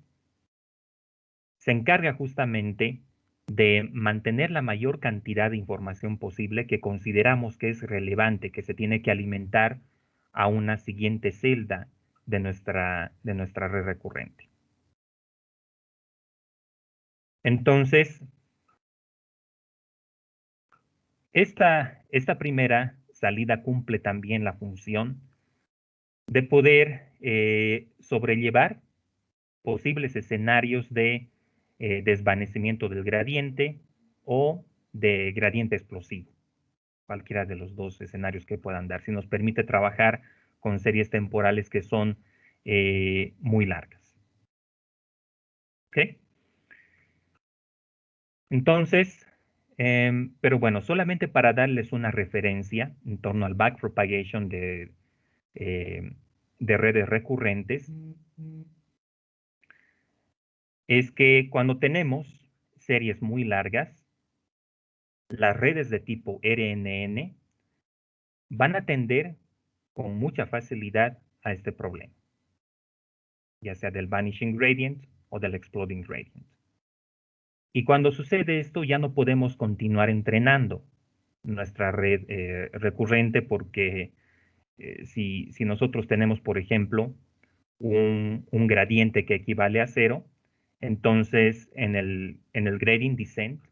Speaker 1: Se encarga justamente de mantener la mayor cantidad de información posible que consideramos que es relevante, que se tiene que alimentar a una siguiente celda de nuestra red recurrente. Entonces, esta primera salida cumple también la función de poder sobrellevar posibles escenarios de desvanecimiento del gradiente o de gradiente explosivo, cualquiera de los dos escenarios que puedan dar, si nos permite trabajar con series temporales que son muy largas. ¿Ok? Entonces, pero bueno, solamente para darles una referencia en torno al backpropagation de redes recurrentes, es que cuando tenemos series muy largas, las redes de tipo RNN van a tender con mucha facilidad a este problema, ya sea del vanishing gradient o del exploding gradient. Y cuando sucede esto, ya no podemos continuar entrenando nuestra red recurrente porque si nosotros tenemos, por ejemplo, un gradiente que equivale a 0, entonces en el gradient descent,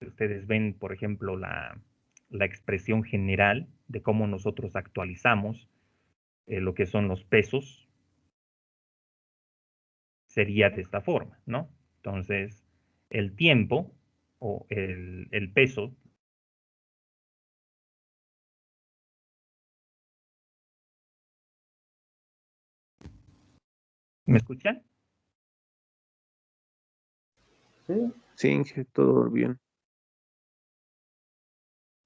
Speaker 1: ustedes ven, por ejemplo, la expresión general de cómo nosotros actualizamos lo que son los pesos, sería de esta forma, ¿no? Entonces, el tiempo o el peso. ¿Me escuchan?
Speaker 2: Sí,
Speaker 4: Sí, Inge, todo bien.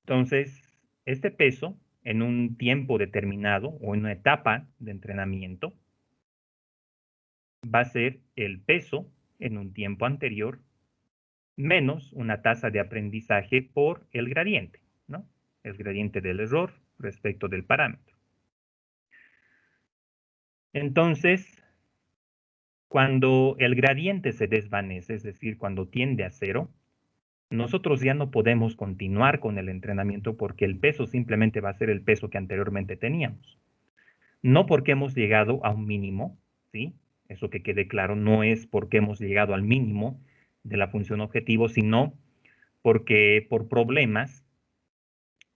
Speaker 1: Entonces, este peso en un tiempo determinado o en una etapa de entrenamiento va a ser el peso en un tiempo anterior menos una tasa de aprendizaje por el gradiente, ¿no? El gradiente del error respecto del parámetro. Entonces, cuando el gradiente se desvanece, es decir, cuando tiende a 0, nosotros ya no podemos continuar con el entrenamiento porque el peso simplemente va a ser el peso que anteriormente teníamos. No porque hemos llegado a un mínimo, ¿sí? Eso que quede claro, no es porque hemos llegado al mínimo de la función objetivo, sino porque por problemas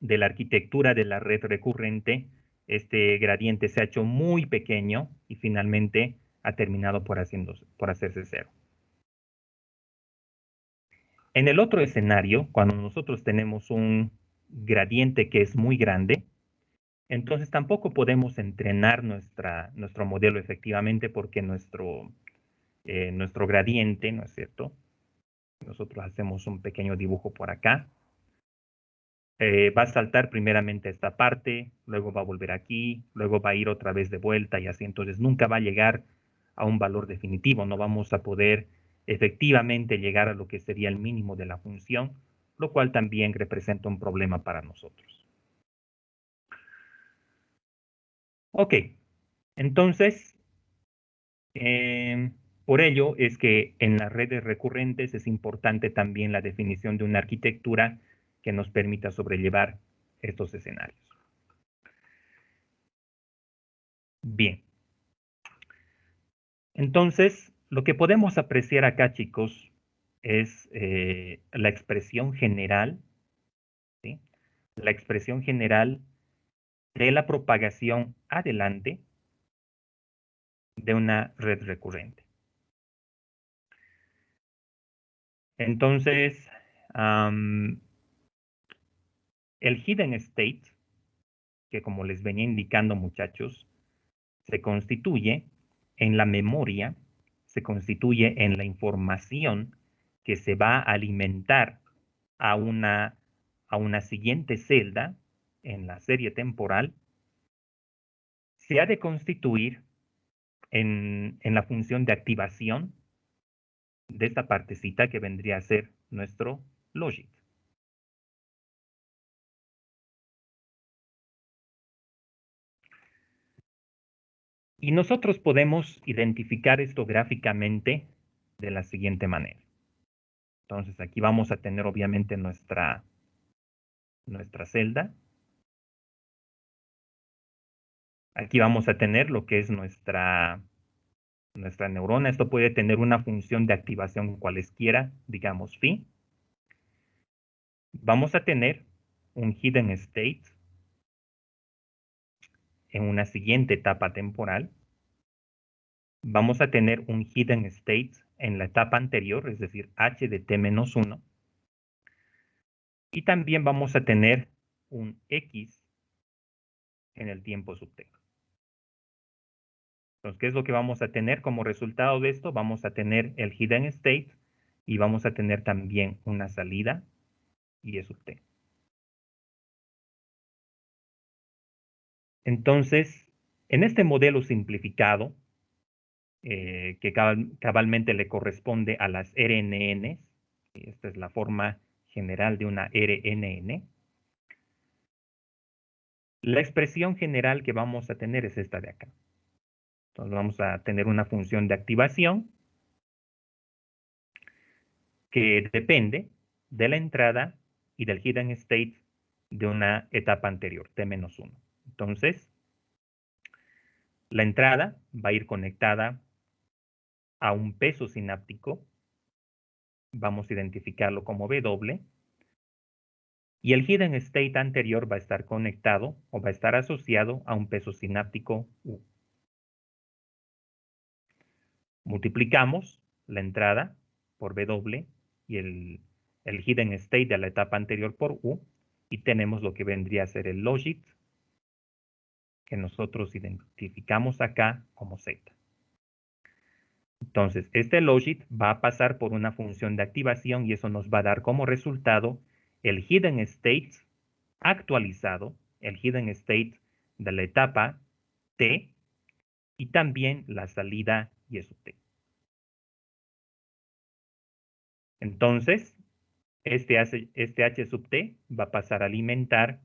Speaker 1: de la arquitectura de la red recurrente, este gradiente se ha hecho muy pequeño y finalmente ha terminado por hacerse 0. En el otro escenario, cuando nosotros tenemos un gradiente que es muy grande, Entonces tampoco podemos entrenar nuestro modelo efectivamente porque nuestro gradiente, ¿no es cierto? Nosotros hacemos un pequeño dibujo por acá. Va a saltar primeramente esta parte, luego va a volver aquí, luego va a ir otra vez de vuelta y así. Entonces nunca va a llegar a un valor definitivo. No vamos a poder efectivamente llegar a lo que sería el mínimo de la función, lo cual también representa un problema para nosotros. Ok, entonces, por ello es que en las redes recurrentes es importante también la definición de una arquitectura que nos permita sobrellevar estos escenarios. Bien. Entonces, lo que podemos apreciar acá, chicos, es la expresión general, ¿sí? La expresión general de la propagación adelante de una red recurrente. Entonces, el hidden state, que como les venía indicando, muchachos, se constituye en la memoria, se constituye en la información que se va a alimentar a una siguiente celda en la serie temporal, se ha de constituir en la función de activación de esta partecita que vendría a ser nuestro logit. Y nosotros podemos identificar esto gráficamente de la siguiente manera. Entonces aquí vamos a tener obviamente nuestra celda. Aquí vamos a tener lo que es nuestra neurona. Esto puede tener una función de activación cualesquiera, digamos phi. Vamos a tener un hidden state en una siguiente etapa temporal. Vamos a tener un hidden state en la etapa anterior, es decir, h de t-1. Y también vamos a tener un x en el tiempo sub t. Entonces, ¿qué es lo que vamos a tener como resultado de esto? Vamos a tener el hidden state y vamos a tener también una salida y sub t. Entonces, en este modelo simplificado, que cabalmente le corresponde a las RNNs, esta es la forma general de una RNN, la expresión general que vamos a tener es esta de acá. Entonces vamos a tener una función de activación que depende de la entrada y del hidden state de una etapa anterior, t-1. Entonces, la entrada va a ir conectada a un peso sináptico. Vamos a identificarlo como W. Y el hidden state anterior va a estar conectado o va a estar asociado a un peso sináptico U. Multiplicamos la entrada por W y el hidden state de la etapa anterior por U y tenemos lo que vendría a ser el logit que nosotros identificamos acá como Z. Entonces, este logit va a pasar por una función de activación y eso nos va a dar como resultado el hidden state actualizado, el hidden state de la etapa T y también la salida y sub T. Entonces, este H sub T va a pasar a alimentar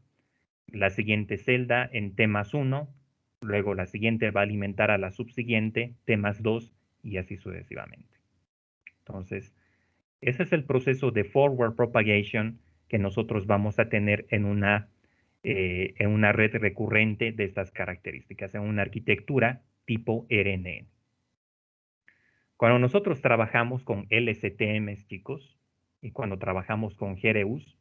Speaker 1: la siguiente celda en T+1, luego la siguiente va a alimentar a la subsiguiente, T+2 y así sucesivamente. Entonces, ese es el proceso de forward propagation que nosotros vamos a tener en una red recurrente de estas características, en una arquitectura tipo RNN. Cuando nosotros trabajamos con LSTMs, chicos, y cuando trabajamos con GRUs,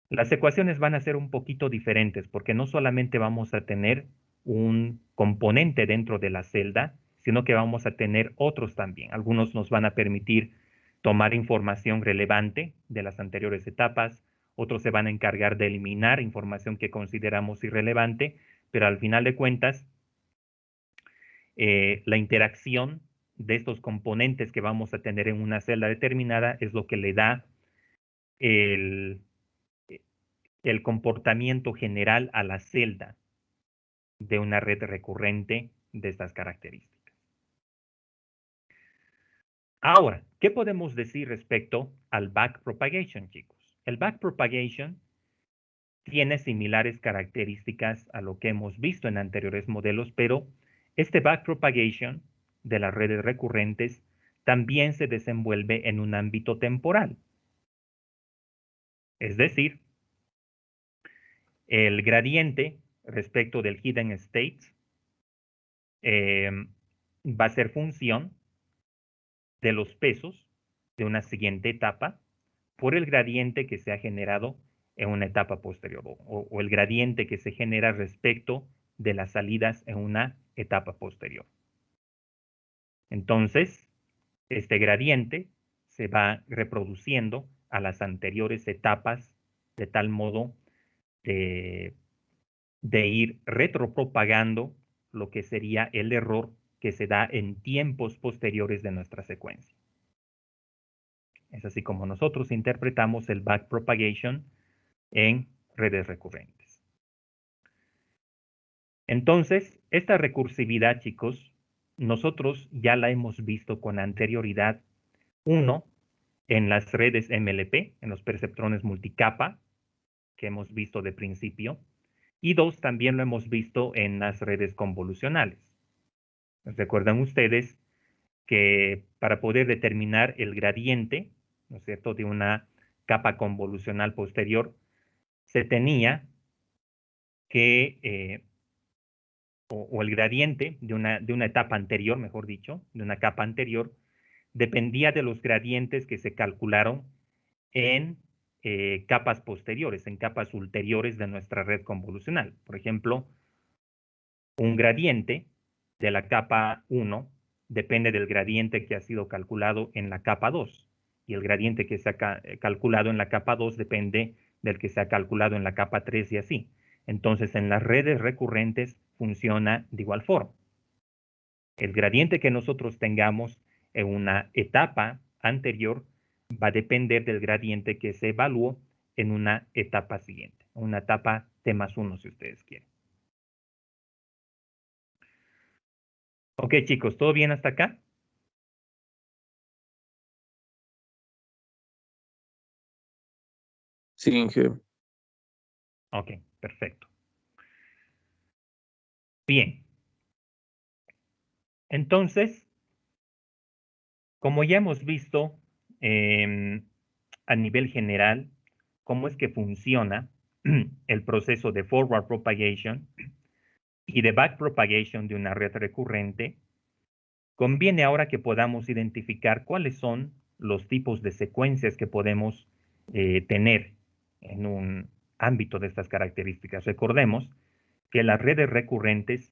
Speaker 1: las ecuaciones van a ser un poquito diferentes porque no solamente vamos a tener un componente dentro de la celda, sino que vamos a tener otros también. Algunos nos van a permitir tomar información relevante de las anteriores etapas, otros se van a encargar de eliminar información que consideramos irrelevante, pero al final de cuentas, la interacción de estos componentes que vamos a tener en una celda determinada es lo que le da el comportamiento general a la celda de una red recurrente de estas características. Ahora, ¿qué podemos decir respecto al backpropagation, chicos? El backpropagation tiene similares características a lo que hemos visto en anteriores modelos, pero este backpropagation de las redes recurrentes también se desenvuelve en un ámbito temporal. Es decir, el gradiente respecto del hidden state va a ser función de los pesos de una siguiente etapa por el gradiente que se ha generado en una etapa posterior o el gradiente que se genera respecto de las salidas en una etapa posterior. Entonces, este gradiente se va reproduciendo a las anteriores etapas de tal modo de ir retropropagando lo que sería el error que se da en tiempos posteriores de nuestra secuencia. Es así como nosotros interpretamos el backpropagation en redes recurrentes. Entonces, esta recursividad, chicos, nosotros ya la hemos visto con anterioridad. Uno, en las redes MLP, en los perceptrones multicapa, que hemos visto de principio. Y dos, también lo hemos visto en las redes convolucionales. Recuerdan ustedes que para poder determinar el gradiente, ¿no es cierto?, de una capa convolucional posterior, se tenía que, o el gradiente de una etapa anterior, mejor dicho, de una capa anterior, dependía de los gradientes que se calcularon en capas posteriores, en capas ulteriores de nuestra red convolucional. Por ejemplo, un gradiente de la capa 1 depende del gradiente que ha sido calculado en la capa 2. Y el gradiente que se ha calculado en la capa 2 depende del que se ha calculado en la capa 3 y así. Entonces, en las redes recurrentes funciona de igual forma. El gradiente que nosotros tengamos en una etapa anterior va a depender del gradiente que se evaluó en una etapa siguiente, una etapa T+1 si ustedes quieren. Ok, chicos, ¿todo bien hasta acá?
Speaker 4: Sí, Inge.
Speaker 1: Ok, perfecto. Bien. Entonces, como ya hemos visto a nivel general, cómo es que funciona el proceso de forward propagation y de back propagation de una red recurrente, conviene ahora que podamos identificar cuáles son los tipos de secuencias que podemos tener en un ámbito de estas características. Recordemos que las redes recurrentes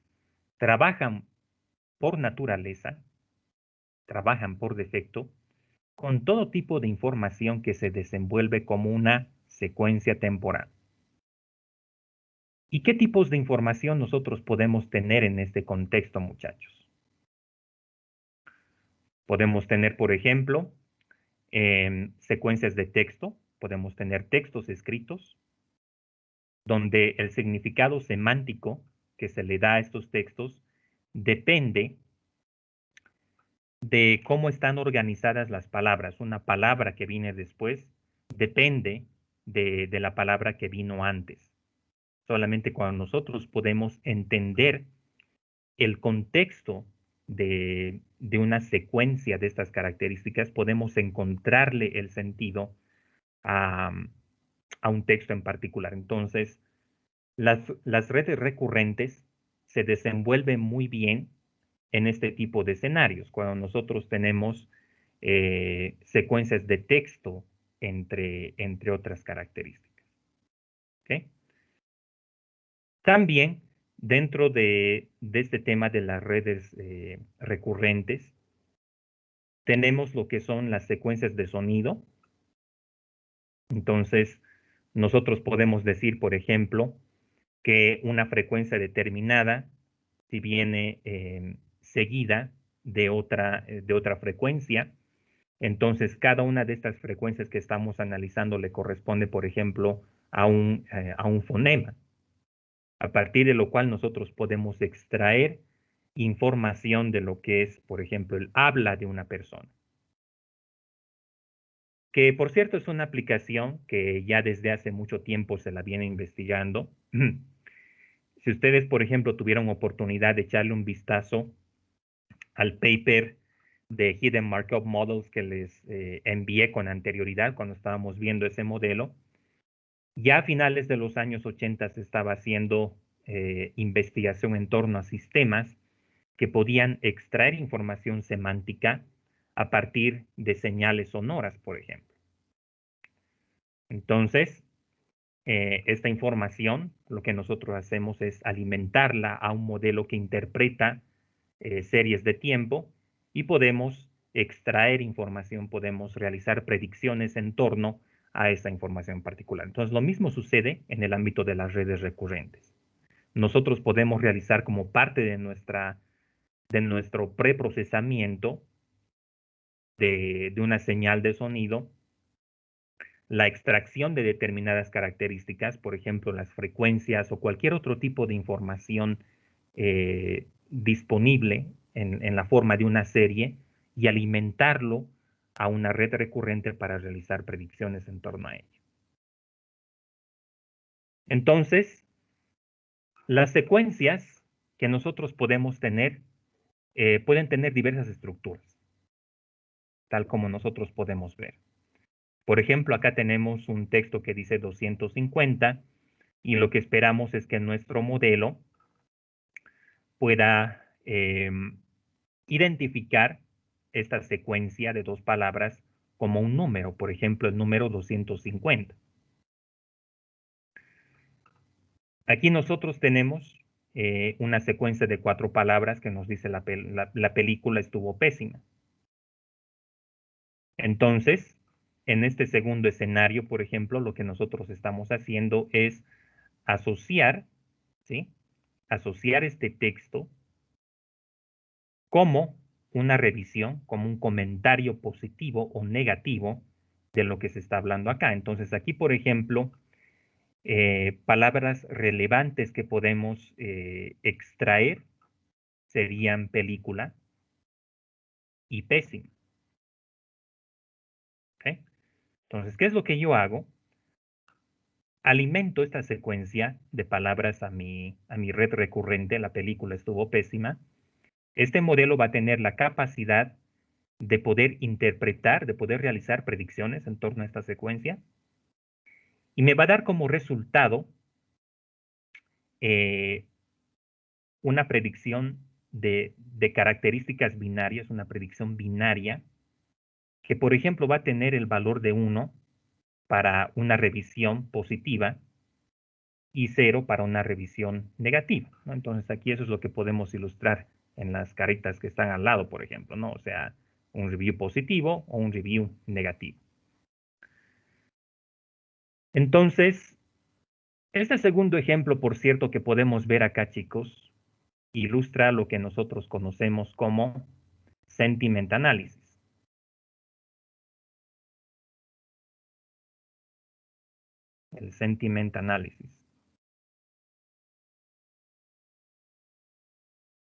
Speaker 1: trabajan por naturaleza, trabajan por defecto, con todo tipo de información que se desenvuelve como una secuencia temporal. ¿Y qué tipos de información nosotros podemos tener en este contexto, muchachos? Podemos tener, por ejemplo, secuencias de texto, podemos tener textos escritos, donde el significado semántico que se le da a estos textos depende de cómo están organizadas las palabras. Una palabra que viene después depende de la palabra que vino antes. Solamente cuando nosotros podemos entender el contexto de una secuencia de estas características, podemos encontrarle el sentido a un texto en particular. Entonces, las redes recurrentes se desenvuelven muy bien en este tipo de escenarios, cuando nosotros tenemos secuencias de texto entre otras características. ¿Okay? También dentro de este tema de las redes recurrentes, tenemos lo que son las secuencias de sonido. Entonces, Nosotros podemos decir, por ejemplo, que una frecuencia determinada, si viene seguida de otra frecuencia, entonces cada una de estas frecuencias que estamos analizando le corresponde, por ejemplo, a un fonema, a partir de lo cual nosotros podemos extraer información de lo que es, por ejemplo, el habla de una persona. Que, por cierto, es una aplicación que ya desde hace mucho tiempo se la viene investigando. Si ustedes, por ejemplo, tuvieron oportunidad de echarle un vistazo al paper de Hidden Markov Models que les envié con anterioridad cuando estábamos viendo ese modelo, ya a finales de los años 80 se estaba haciendo investigación en torno a sistemas que podían extraer información semántica a partir de señales sonoras, por ejemplo. Entonces, esta información, lo que nosotros hacemos es alimentarla a un modelo que interpreta series de tiempo y podemos extraer información, podemos realizar predicciones en torno a esa información particular. Entonces, lo mismo sucede en el ámbito de las redes recurrentes. Nosotros podemos realizar como parte de nuestro preprocesamiento de una señal de sonido, la extracción de determinadas características, por ejemplo, las frecuencias o cualquier otro tipo de información disponible en la forma de una serie y alimentarlo a una red recurrente para realizar predicciones en torno a ello. Entonces, las secuencias que nosotros podemos tener pueden tener diversas estructuras, tal como nosotros podemos ver. Por ejemplo, acá tenemos un texto que dice 250 y lo que esperamos es que nuestro modelo pueda identificar esta secuencia de dos palabras como un número, por ejemplo, el número 250. Aquí nosotros tenemos una secuencia de 4 palabras que nos dice la película estuvo pésima. Entonces, en este segundo escenario, por ejemplo, lo que nosotros estamos haciendo es asociar, ¿sí? Asociar este texto como una revisión, como un comentario positivo o negativo de lo que se está hablando acá. Entonces, aquí, por ejemplo, palabras relevantes que podemos extraer serían película y pésimo. ¿Okay? Entonces, ¿qué es lo que yo hago? Alimento esta secuencia de palabras a mi red recurrente, la película estuvo pésima. Este modelo va a tener la capacidad de poder interpretar, de poder realizar predicciones en torno a esta secuencia y me va a dar como resultado una predicción de características binarias, una predicción binaria que, por ejemplo, va a tener el valor de 1 para una revisión positiva y 0 para una revisión negativa, ¿no? Entonces aquí eso es lo que podemos ilustrar en las caritas que están al lado, por ejemplo, ¿no? O sea, un review positivo o un review negativo. Entonces, este segundo ejemplo, por cierto, que podemos ver acá, chicos, ilustra lo que nosotros conocemos como sentiment analysis. El sentiment analysis.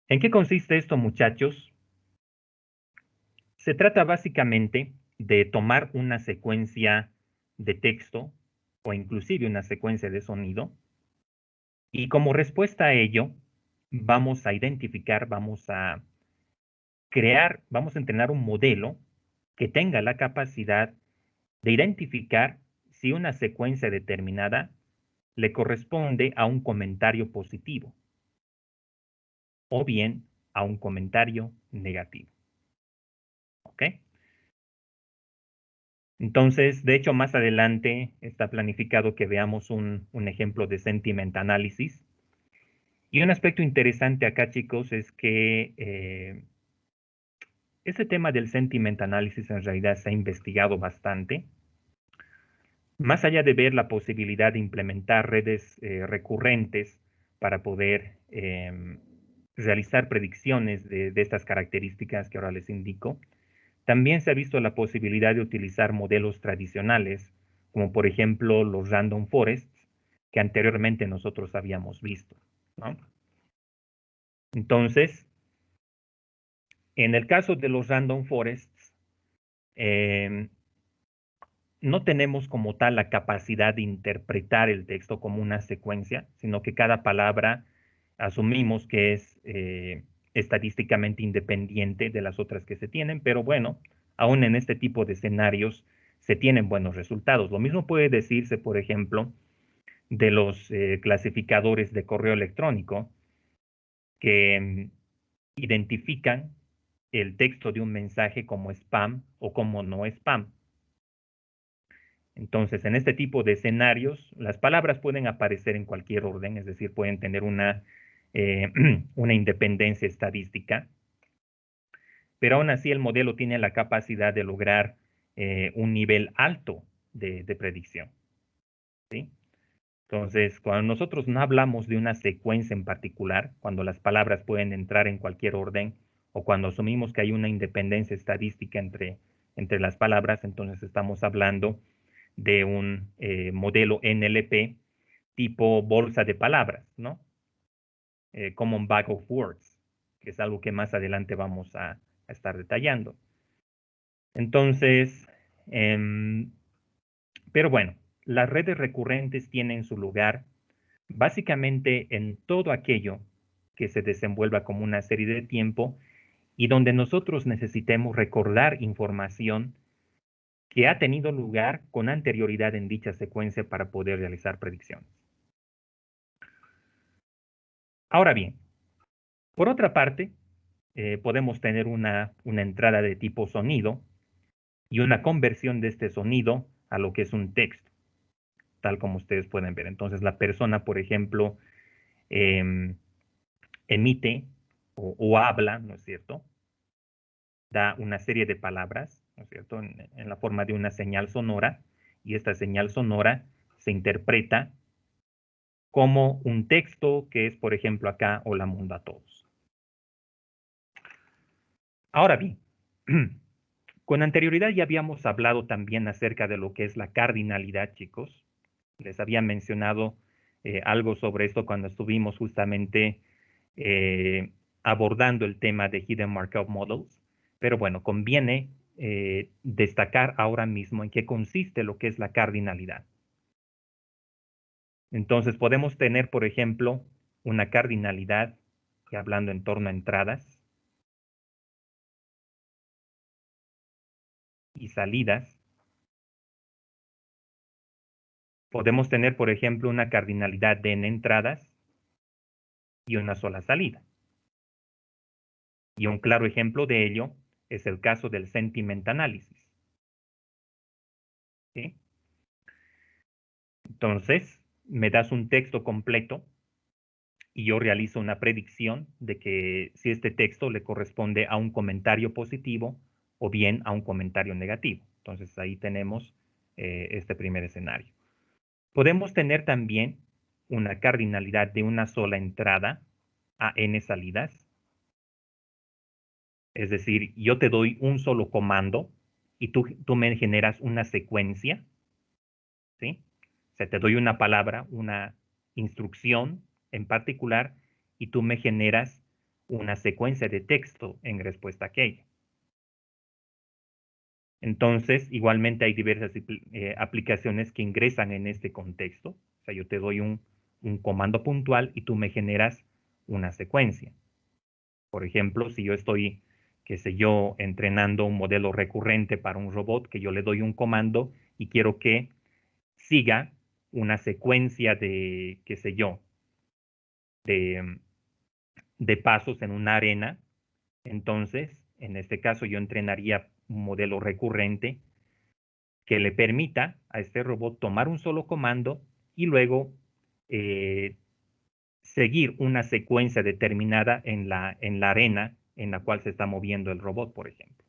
Speaker 1: ¿En qué consiste esto, muchachos? Se trata básicamente de tomar una secuencia de texto o inclusive una secuencia de sonido y como respuesta a ello vamos a identificar, vamos a crear, vamos a entrenar un modelo que tenga la capacidad de identificar si una secuencia determinada le corresponde a un comentario positivo o bien a un comentario negativo. ¿Ok? Entonces, de hecho, más adelante está planificado que veamos un ejemplo de sentiment analysis. Y un aspecto interesante acá, chicos, es que este tema del sentiment analysis en realidad se ha investigado bastante. Más allá de ver la posibilidad de implementar redes recurrentes para poder realizar predicciones de estas características que ahora les indico, también se ha visto la posibilidad de utilizar modelos tradicionales, como por ejemplo los random forests, que anteriormente nosotros habíamos visto, ¿no? Entonces, en el caso de los random forests, no tenemos como tal la capacidad de interpretar el texto como una secuencia, sino que cada palabra asumimos que es estadísticamente independiente de las otras que se tienen, pero bueno, aún en este tipo de escenarios se tienen buenos resultados. Lo mismo puede decirse, por ejemplo, de los clasificadores de correo electrónico que identifican el texto de un mensaje como spam o como no spam. Entonces, en este tipo de escenarios, las palabras pueden aparecer en cualquier orden, es decir, pueden tener una independencia estadística, pero aún así el modelo tiene la capacidad de lograr un nivel alto de predicción, ¿sí? Entonces, cuando nosotros no hablamos de una secuencia en particular, cuando las palabras pueden entrar en cualquier orden, o cuando asumimos que hay una independencia estadística entre las palabras, entonces estamos hablando de un modelo NLP tipo bolsa de palabras, ¿no? Common Bag of Words, que es algo que más adelante vamos a estar detallando. Entonces, pero bueno, las redes recurrentes tienen su lugar básicamente en todo aquello que se desenvuelva como una serie de tiempo y donde nosotros necesitemos recordar información que ha tenido lugar con anterioridad en dicha secuencia para poder realizar predicciones. Ahora bien, por otra parte, podemos tener una entrada de tipo sonido y una conversión de este sonido a lo que es un texto, tal como ustedes pueden ver. Entonces, la persona, por ejemplo, emite o habla, ¿no es cierto? Da una serie de palabras, ¿no es cierto?, en la forma de una señal sonora, y esta señal sonora se interpreta como un texto que es, por ejemplo, acá, hola mundo a todos. Ahora bien, con anterioridad ya habíamos hablado también acerca de lo que es la cardinalidad, chicos. Les había mencionado algo sobre esto cuando estuvimos justamente abordando el tema de Hidden Markov Models. Pero bueno, conviene destacar ahora mismo en qué consiste lo que es la cardinalidad. Entonces podemos tener, por ejemplo, una cardinalidad, y hablando en torno a entradas y salidas. Podemos tener, por ejemplo, una cardinalidad de n entradas y una sola salida. Y un claro ejemplo de ello es el caso del sentiment analysis. ¿Sí? Entonces, me das un texto completo y yo realizo una predicción de que si este texto le corresponde a un comentario positivo o bien a un comentario negativo. Entonces, ahí tenemos este primer escenario. Podemos tener también una cardinalidad de una sola entrada a n salidas. Es decir, yo te doy un solo comando y tú me generas una secuencia, ¿sí? O sea, te doy una palabra, una instrucción en particular y tú me generas una secuencia de texto en respuesta a aquella. Entonces, igualmente hay diversas aplicaciones que ingresan en este contexto. O sea, yo te doy un comando puntual y tú me generas una secuencia. Por ejemplo, si yo estoy, qué sé yo, entrenando un modelo recurrente para un robot, que yo le doy un comando y quiero que siga una secuencia de, qué sé yo, de pasos en una arena, entonces, en este caso, yo entrenaría un modelo recurrente que le permita a este robot tomar un solo comando y luego seguir una secuencia determinada en la arena en la cual se está moviendo el robot, por ejemplo.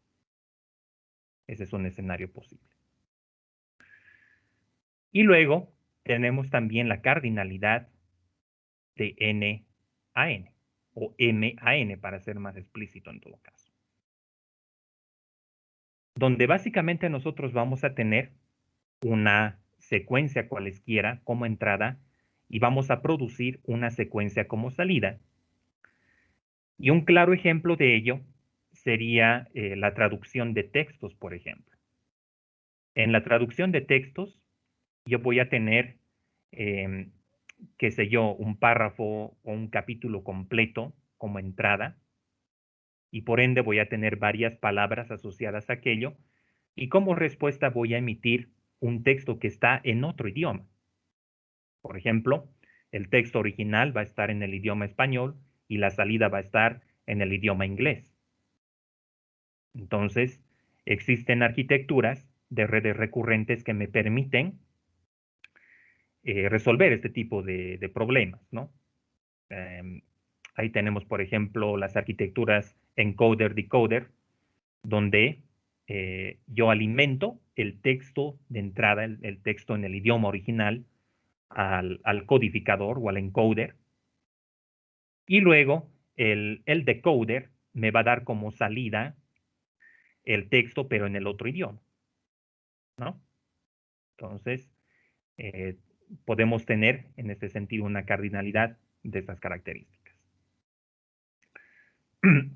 Speaker 1: Ese es un escenario posible. Y luego tenemos también la cardinalidad de N a N, o M a N, para ser más explícito en todo caso. Donde básicamente nosotros vamos a tener una secuencia cualesquiera como entrada y vamos a producir una secuencia como salida. Y un claro ejemplo de ello sería la traducción de textos, por ejemplo. En la traducción de textos, yo voy a tener, qué sé yo, un párrafo o un capítulo completo como entrada, y por ende voy a tener varias palabras asociadas a aquello, y como respuesta voy a emitir un texto que está en otro idioma. Por ejemplo, el texto original va a estar en el idioma español y la salida va a estar en el idioma inglés. Entonces, existen arquitecturas de redes recurrentes que me permiten resolver este tipo de problemas, ¿no? Ahí tenemos, por ejemplo, las arquitecturas encoder-decoder, donde yo alimento el texto de entrada, el texto en el idioma original, al codificador o al encoder, y luego el decoder me va a dar como salida el texto, pero en el otro idioma, ¿no? Entonces, eh, podemos tener en este sentido una cardinalidad de estas características.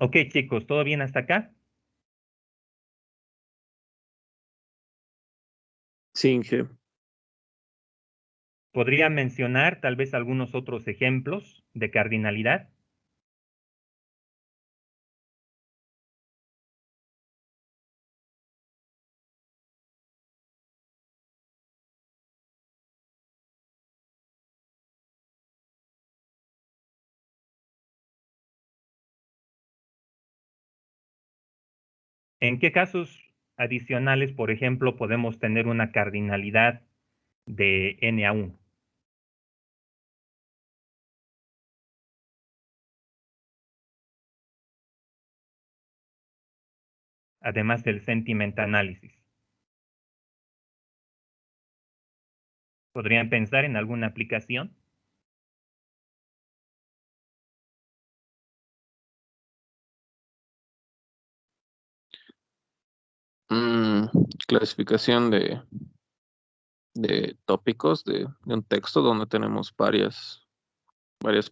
Speaker 1: Ok, chicos, ¿todo bien hasta acá?
Speaker 4: Sí, Inge.
Speaker 1: ¿Podría mencionar tal vez algunos otros ejemplos de cardinalidad? ¿En qué casos adicionales, por ejemplo, podemos tener una cardinalidad de n a 1? Además del sentiment analysis. ¿Podrían pensar en alguna aplicación?
Speaker 4: Mm, clasificación de tópicos de un texto donde tenemos varias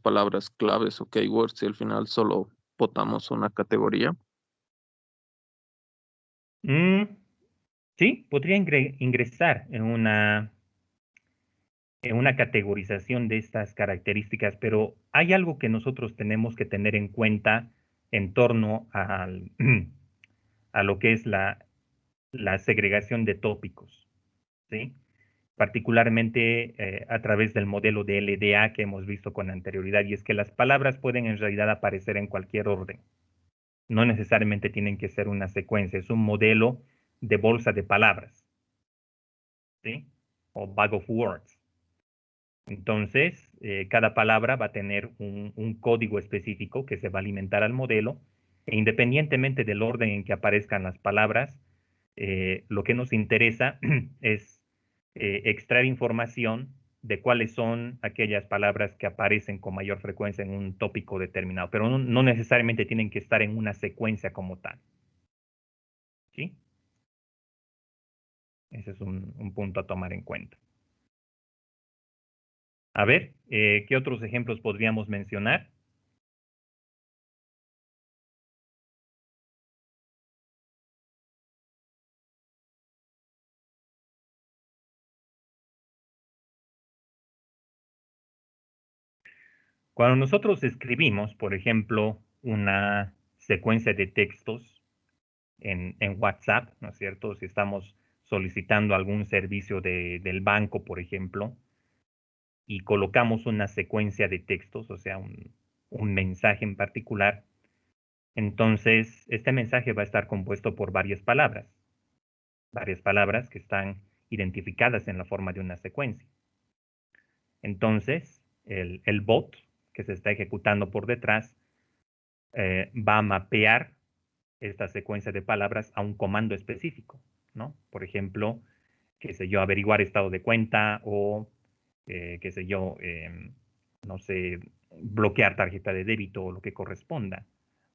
Speaker 4: palabras claves o keywords y al final solo botamos una categoría.
Speaker 1: Sí, podría ingresar en una categorización de estas características, pero hay algo que nosotros tenemos que tener en cuenta en torno a lo que es la segregación de tópicos, ¿sí? Particularmente a través del modelo de LDA que hemos visto con anterioridad, y es que las palabras pueden en realidad aparecer en cualquier orden. No necesariamente tienen que ser una secuencia, es un modelo de bolsa de palabras, ¿sí? O bag of words. Entonces, cada palabra va a tener un código específico que se va a alimentar al modelo, e independientemente del orden en que aparezcan las palabras, lo que nos interesa es extraer información de cuáles son aquellas palabras que aparecen con mayor frecuencia en un tópico determinado, pero no necesariamente tienen que estar en una secuencia como tal, ¿sí? Ese es un punto a tomar en cuenta. A ver, ¿qué otros ejemplos podríamos mencionar? Cuando nosotros escribimos, por ejemplo, una secuencia de textos en WhatsApp, ¿no es cierto? Si estamos solicitando algún servicio del banco, por ejemplo, y colocamos una secuencia de textos, o sea, un mensaje en particular, entonces este mensaje va a estar compuesto por varias palabras que están identificadas en la forma de una secuencia. Entonces, el bot que se está ejecutando por detrás va a mapear esta secuencia de palabras a un comando específico, ¿no? Por ejemplo, qué sé yo, averiguar estado de cuenta o, qué sé yo, no sé, bloquear tarjeta de débito o lo que corresponda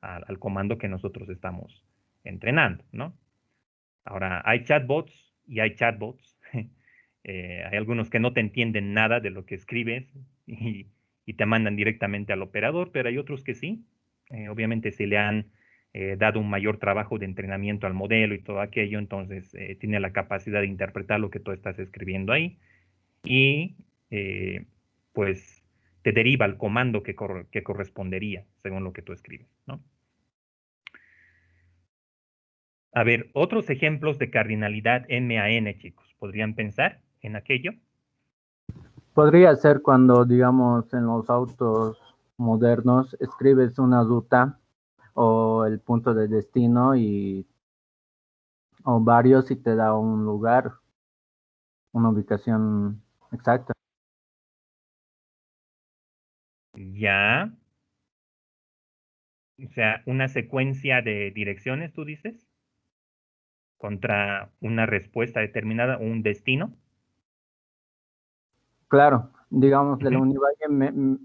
Speaker 1: al comando que nosotros estamos entrenando, ¿no? Ahora, hay chatbots y hay chatbots. Hay algunos que no te entienden nada de lo que escribes y te mandan directamente al operador, pero hay otros que sí. Obviamente se le han dado un mayor trabajo de entrenamiento al modelo y todo aquello, entonces tiene la capacidad de interpretar lo que tú estás escribiendo ahí y pues te deriva el comando que correspondería según lo que tú escribes, ¿no? A ver, otros ejemplos de cardinalidad MAN, chicos. ¿Podrían pensar en aquello?
Speaker 2: Podría ser cuando, digamos, en los autos modernos escribes una ruta o el punto de destino o varios y te da un lugar, una ubicación exacta.
Speaker 1: Ya. O sea, una secuencia de direcciones, tú dices, contra una respuesta determinada, un destino.
Speaker 2: Claro, digamos, de la
Speaker 1: Ujú,
Speaker 2: Univalle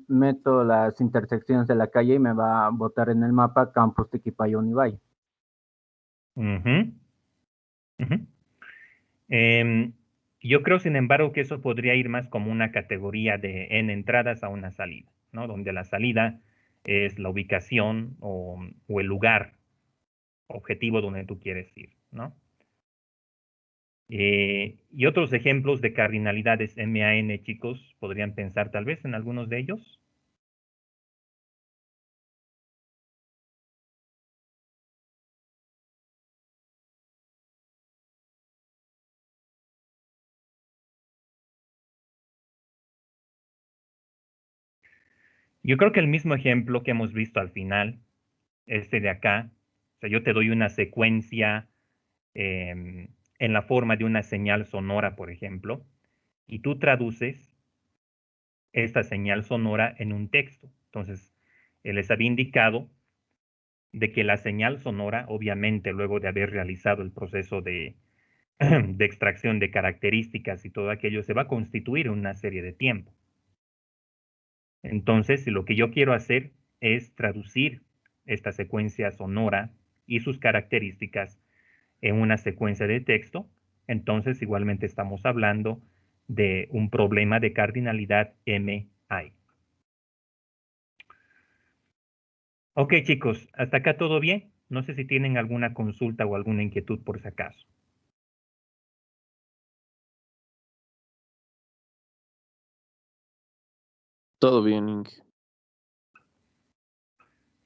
Speaker 2: meto las intersecciones de la calle y me va a botar en el mapa Campus Tequipaya Univalle.
Speaker 1: ujú, ujú. Em, yo creo, sin embargo, que eso podría ir más como una categoría de en entradas a una salida, ¿no? Donde la salida es la ubicación o el lugar objetivo donde tú quieres ir, ¿no? Y otros ejemplos de cardinalidades MAN, chicos, podrían pensar tal vez en algunos de ellos. Yo creo que el mismo ejemplo que hemos visto al final, este de acá, o sea, yo te doy una secuencia en la forma de una señal sonora, por ejemplo, y tú traduces esta señal sonora en un texto. Entonces, les había indicado de que la señal sonora, obviamente, luego de haber realizado el proceso de extracción de características y todo aquello, se va a constituir en una serie de tiempo. Entonces, si lo que yo quiero hacer es traducir esta secuencia sonora y sus características en una secuencia de texto, entonces igualmente estamos hablando de un problema de cardinalidad MI. Ok, chicos, hasta acá todo bien. No sé si tienen alguna consulta o alguna inquietud por si acaso.
Speaker 4: Todo bien, Inge.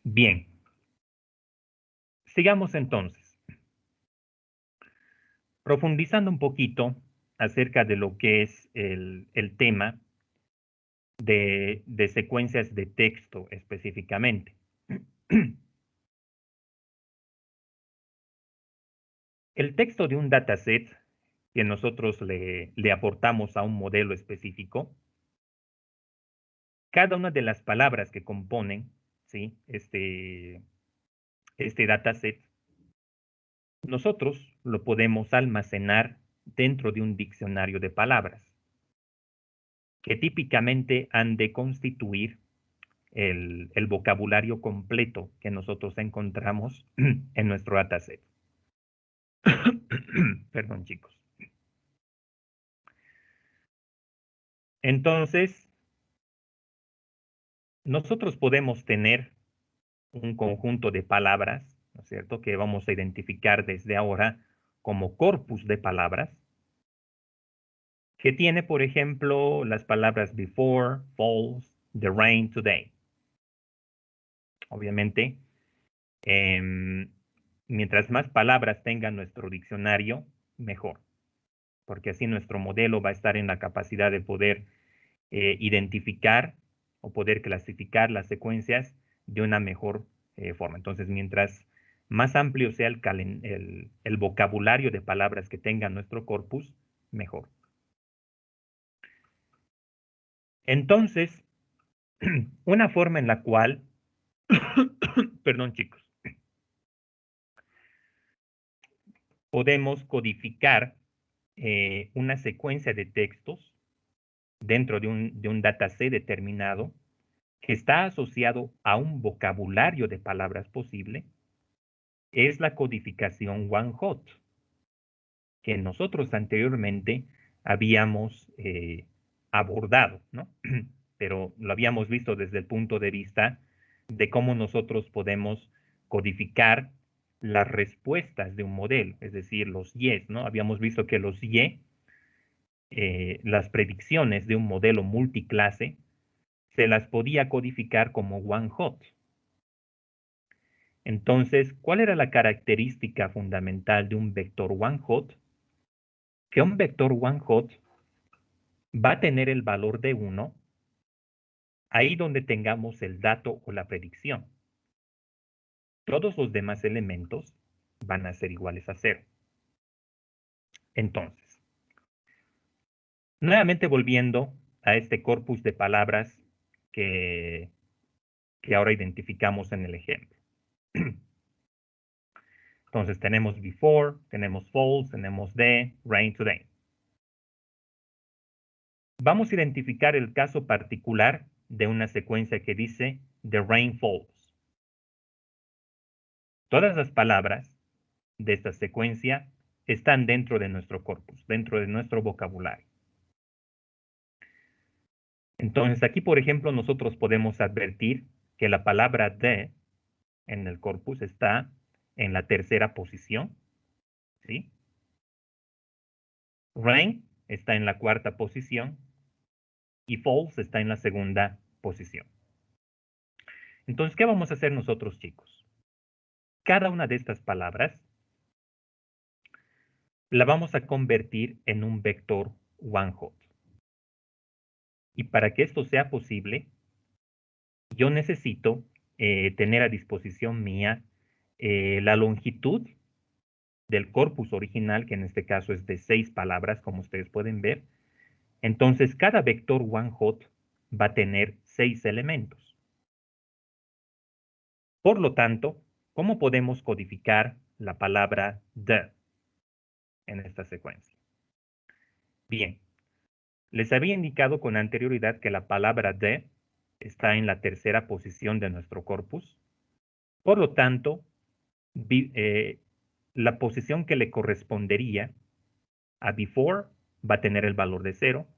Speaker 1: Bien, sigamos entonces. Profundizando un poquito acerca de lo que es el tema de secuencias de texto específicamente. El texto de un dataset que nosotros le aportamos a un modelo específico, cada una de las palabras que componen, ¿sí? Este dataset, nosotros lo podemos almacenar dentro de un diccionario de palabras, que típicamente han de constituir el vocabulario completo que nosotros encontramos en nuestro dataset. Perdón, chicos. Entonces, nosotros podemos tener un conjunto de palabras, ¿no es cierto?, que vamos a identificar desde ahora como corpus de palabras, que tiene, por ejemplo, las palabras before, false, the rain, today. Obviamente, mientras más palabras tenga nuestro diccionario, mejor, porque así nuestro modelo va a estar en la capacidad de poder identificar o poder clasificar las secuencias de una mejor forma. Entonces, mientras más amplio sea el vocabulario de palabras que tenga nuestro corpus, mejor. Entonces, una forma en la cual, perdón chicos, podemos codificar una secuencia de textos dentro de un dataset determinado que está asociado a un vocabulario de palabras posible, es la codificación one-hot, que nosotros anteriormente habíamos abordado, ¿no? Pero lo habíamos visto desde el punto de vista de cómo nosotros podemos codificar las respuestas de un modelo, es decir, los yes, ¿no? Habíamos visto que los y, las predicciones de un modelo multiclase, se las podía codificar como one hot. Entonces, ¿cuál era la característica fundamental de un vector one hot? Que un vector one hot va a tener el valor de 1 ahí donde tengamos el dato o la predicción. Todos los demás elementos van a ser iguales a 0. Entonces, nuevamente volviendo a este corpus de palabras que ahora identificamos en el ejemplo. Entonces tenemos before, tenemos false, tenemos the, rain, today. Vamos a identificar el caso particular de una secuencia que dice the rain falls. Todas las palabras de esta secuencia están dentro de nuestro corpus, dentro de nuestro vocabulario. Entonces aquí, por ejemplo, nosotros podemos advertir que la palabra the en el corpus está en la tercera posición, ¿sí? Rain está en la cuarta posición y false está en la segunda posición. Entonces, ¿qué vamos a hacer nosotros, chicos? Cada una de estas palabras la vamos a convertir en un vector one hot. Y para que esto sea posible, yo necesito tener a disposición mía la longitud del corpus original, que en este caso es de 6 palabras, como ustedes pueden ver. Entonces, cada vector one hot va a tener 6 elementos. Por lo tanto, ¿cómo podemos codificar la palabra the en esta secuencia? Bien, les había indicado con anterioridad que la palabra the está en la tercera posición de nuestro corpus. Por lo tanto, la posición que le correspondería a before va a tener el valor de 0.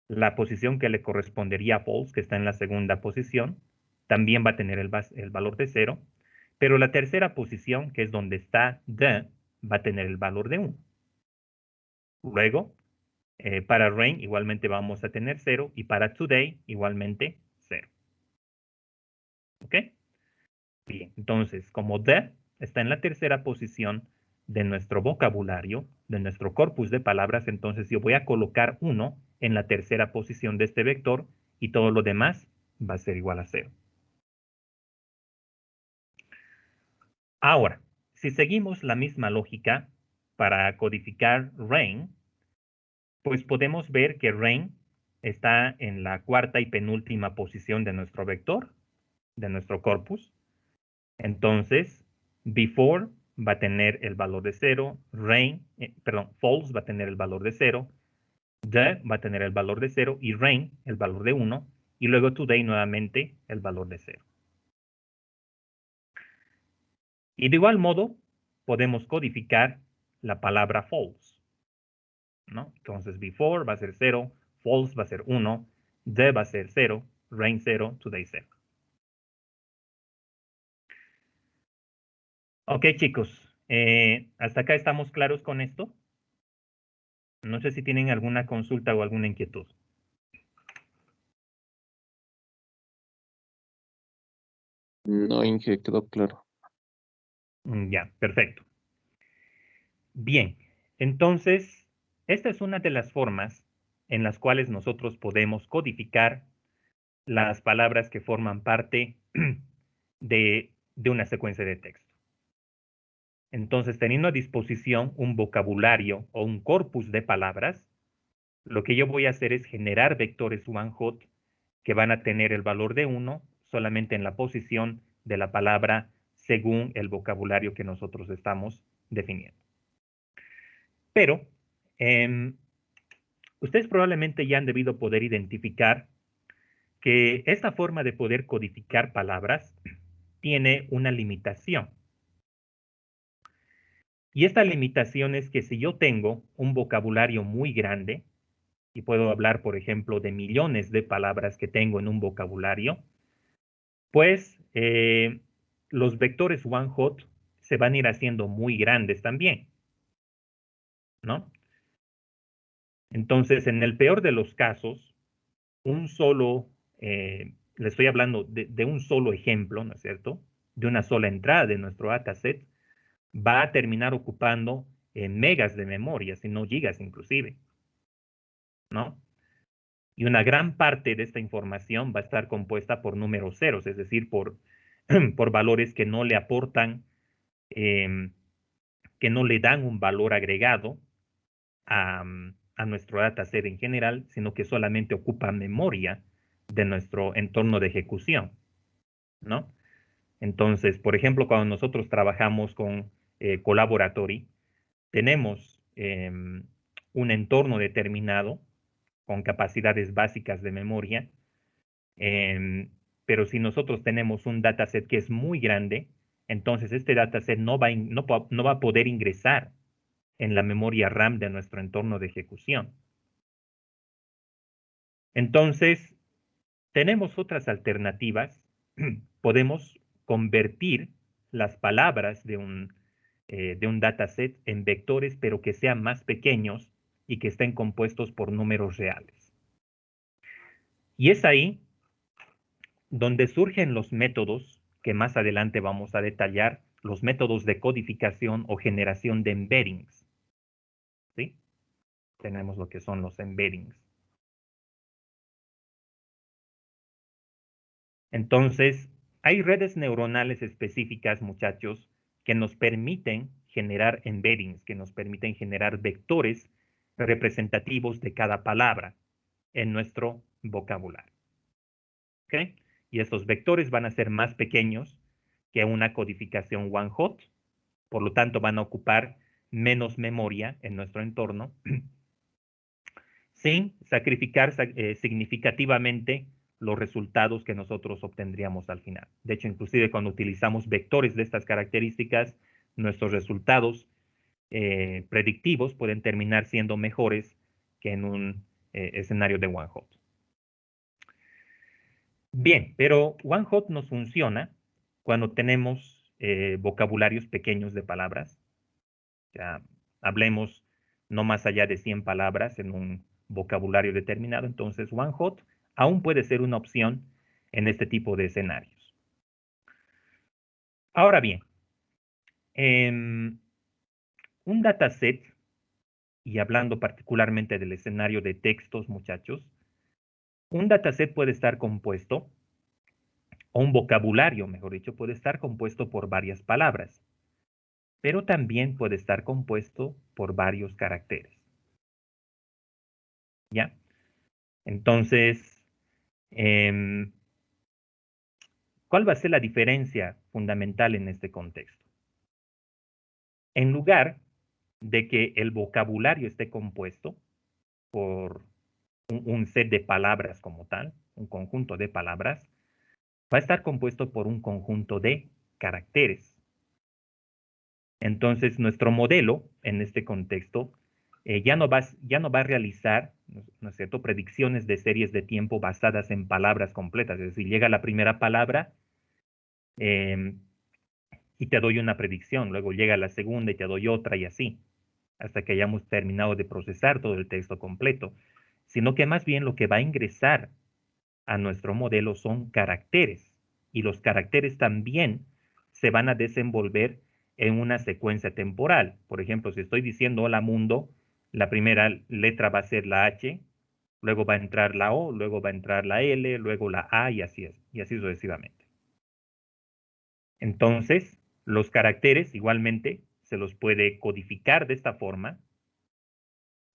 Speaker 1: La posición que le correspondería a false, que está en la segunda posición, también va a tener el valor de 0. Pero la tercera posición, que es donde está the, va a tener el valor de 1. Luego, para rain igualmente vamos a tener 0 y para today igualmente 0. ¿Ok? Bien, entonces, como the está en la tercera posición de nuestro vocabulario, de nuestro corpus de palabras, entonces yo voy a colocar 1 en la tercera posición de este vector y todo lo demás va a ser igual a 0. Ahora, si seguimos la misma lógica para codificar rain, pues podemos ver que rain está en la cuarta y penúltima posición de nuestro vector, de nuestro corpus. Entonces, before va a tener el valor de 0, false va a tener el valor de 0, the va a tener el valor de 0 y rain el valor de 1 y luego today nuevamente el valor de 0. Y de igual modo podemos codificar la palabra false, ¿no? Entonces before va a ser 0, false va a ser 1, the va a ser 0, rain 0, today 0. Ok, chicos, ¿hasta acá estamos claros con esto? No sé si tienen alguna consulta o alguna inquietud.
Speaker 4: No, Inge, quedó claro.
Speaker 1: Ya, perfecto. Bien, entonces, esta es una de las formas en las cuales nosotros podemos codificar las palabras que forman parte de una secuencia de texto. Entonces, teniendo a disposición un vocabulario o un corpus de palabras, lo que yo voy a hacer es generar vectores one hot que van a tener el valor de 1 solamente en la posición de la palabra según el vocabulario que nosotros estamos definiendo. Pero Ustedes probablemente ya han debido poder identificar que esta forma de poder codificar palabras tiene una limitación. Y esta limitación es que si yo tengo un vocabulario muy grande, y puedo hablar, por ejemplo, de millones de palabras que tengo en un vocabulario, pues los vectores one hot se van a ir haciendo muy grandes también, ¿no? Entonces, en el peor de los casos, un solo, le estoy hablando de un solo ejemplo, ¿no es cierto? De una sola entrada de nuestro dataset, va a terminar ocupando megas de memoria, si no gigas inclusive, ¿no? Y una gran parte de esta información va a estar compuesta por números ceros, es decir, por, por valores que no le aportan, que no le dan un valor agregado a nuestro dataset en general, sino que solamente ocupa memoria de nuestro entorno de ejecución, ¿no? Entonces, por ejemplo, cuando nosotros trabajamos con Colaboratory, tenemos un entorno determinado con capacidades básicas de memoria, pero si nosotros tenemos un dataset que es muy grande, entonces este dataset no va a poder ingresar en la memoria RAM de nuestro entorno de ejecución. Entonces, tenemos otras alternativas. Podemos convertir las palabras de un dataset en vectores, pero que sean más pequeños y que estén compuestos por números reales. Y es ahí donde surgen los métodos que más adelante vamos a detallar, los métodos de codificación o generación de embeddings. ¿Sí? Tenemos lo que son los embeddings. Entonces, hay redes neuronales específicas, muchachos, que nos permiten generar embeddings, que nos permiten generar vectores representativos de cada palabra en nuestro vocabulario. ¿Okay? Y estos vectores van a ser más pequeños que una codificación one hot, por lo tanto van a ocupar menos memoria en nuestro entorno, sin sacrificar significativamente los resultados que nosotros obtendríamos al final. De hecho, inclusive cuando utilizamos vectores de estas características, nuestros resultados predictivos pueden terminar siendo mejores que en un escenario de one hot. Bien, pero one hot nos funciona cuando tenemos vocabularios pequeños de palabras. Ya hablemos no más allá de 100 palabras en un vocabulario determinado. Entonces, one hot aún puede ser una opción en este tipo de escenarios. Ahora bien, un dataset, y hablando particularmente del escenario de textos, muchachos, un dataset puede estar compuesto, o un vocabulario, mejor dicho, puede estar compuesto por varias palabras, pero también puede estar compuesto por varios caracteres. ¿Ya? Entonces, ¿cuál va a ser la diferencia fundamental en este contexto? En lugar de que el vocabulario esté compuesto por un set de palabras como tal, un conjunto de palabras, va a estar compuesto por un conjunto de caracteres. Entonces, nuestro modelo, en este contexto, ya no va a realizar, ¿no es cierto?, predicciones de series de tiempo basadas en palabras completas. Es decir, llega la primera palabra y te doy una predicción, luego llega la segunda y te doy otra y así, hasta que hayamos terminado de procesar todo el texto completo. Sino que más bien lo que va a ingresar a nuestro modelo son caracteres, y los caracteres también se van a desenvolver en una secuencia temporal. Por ejemplo, si estoy diciendo hola mundo, la primera letra va a ser la H, luego va a entrar la O, luego va a entrar la L, luego la A y así es, y así sucesivamente. Entonces, los caracteres igualmente se los puede codificar de esta forma,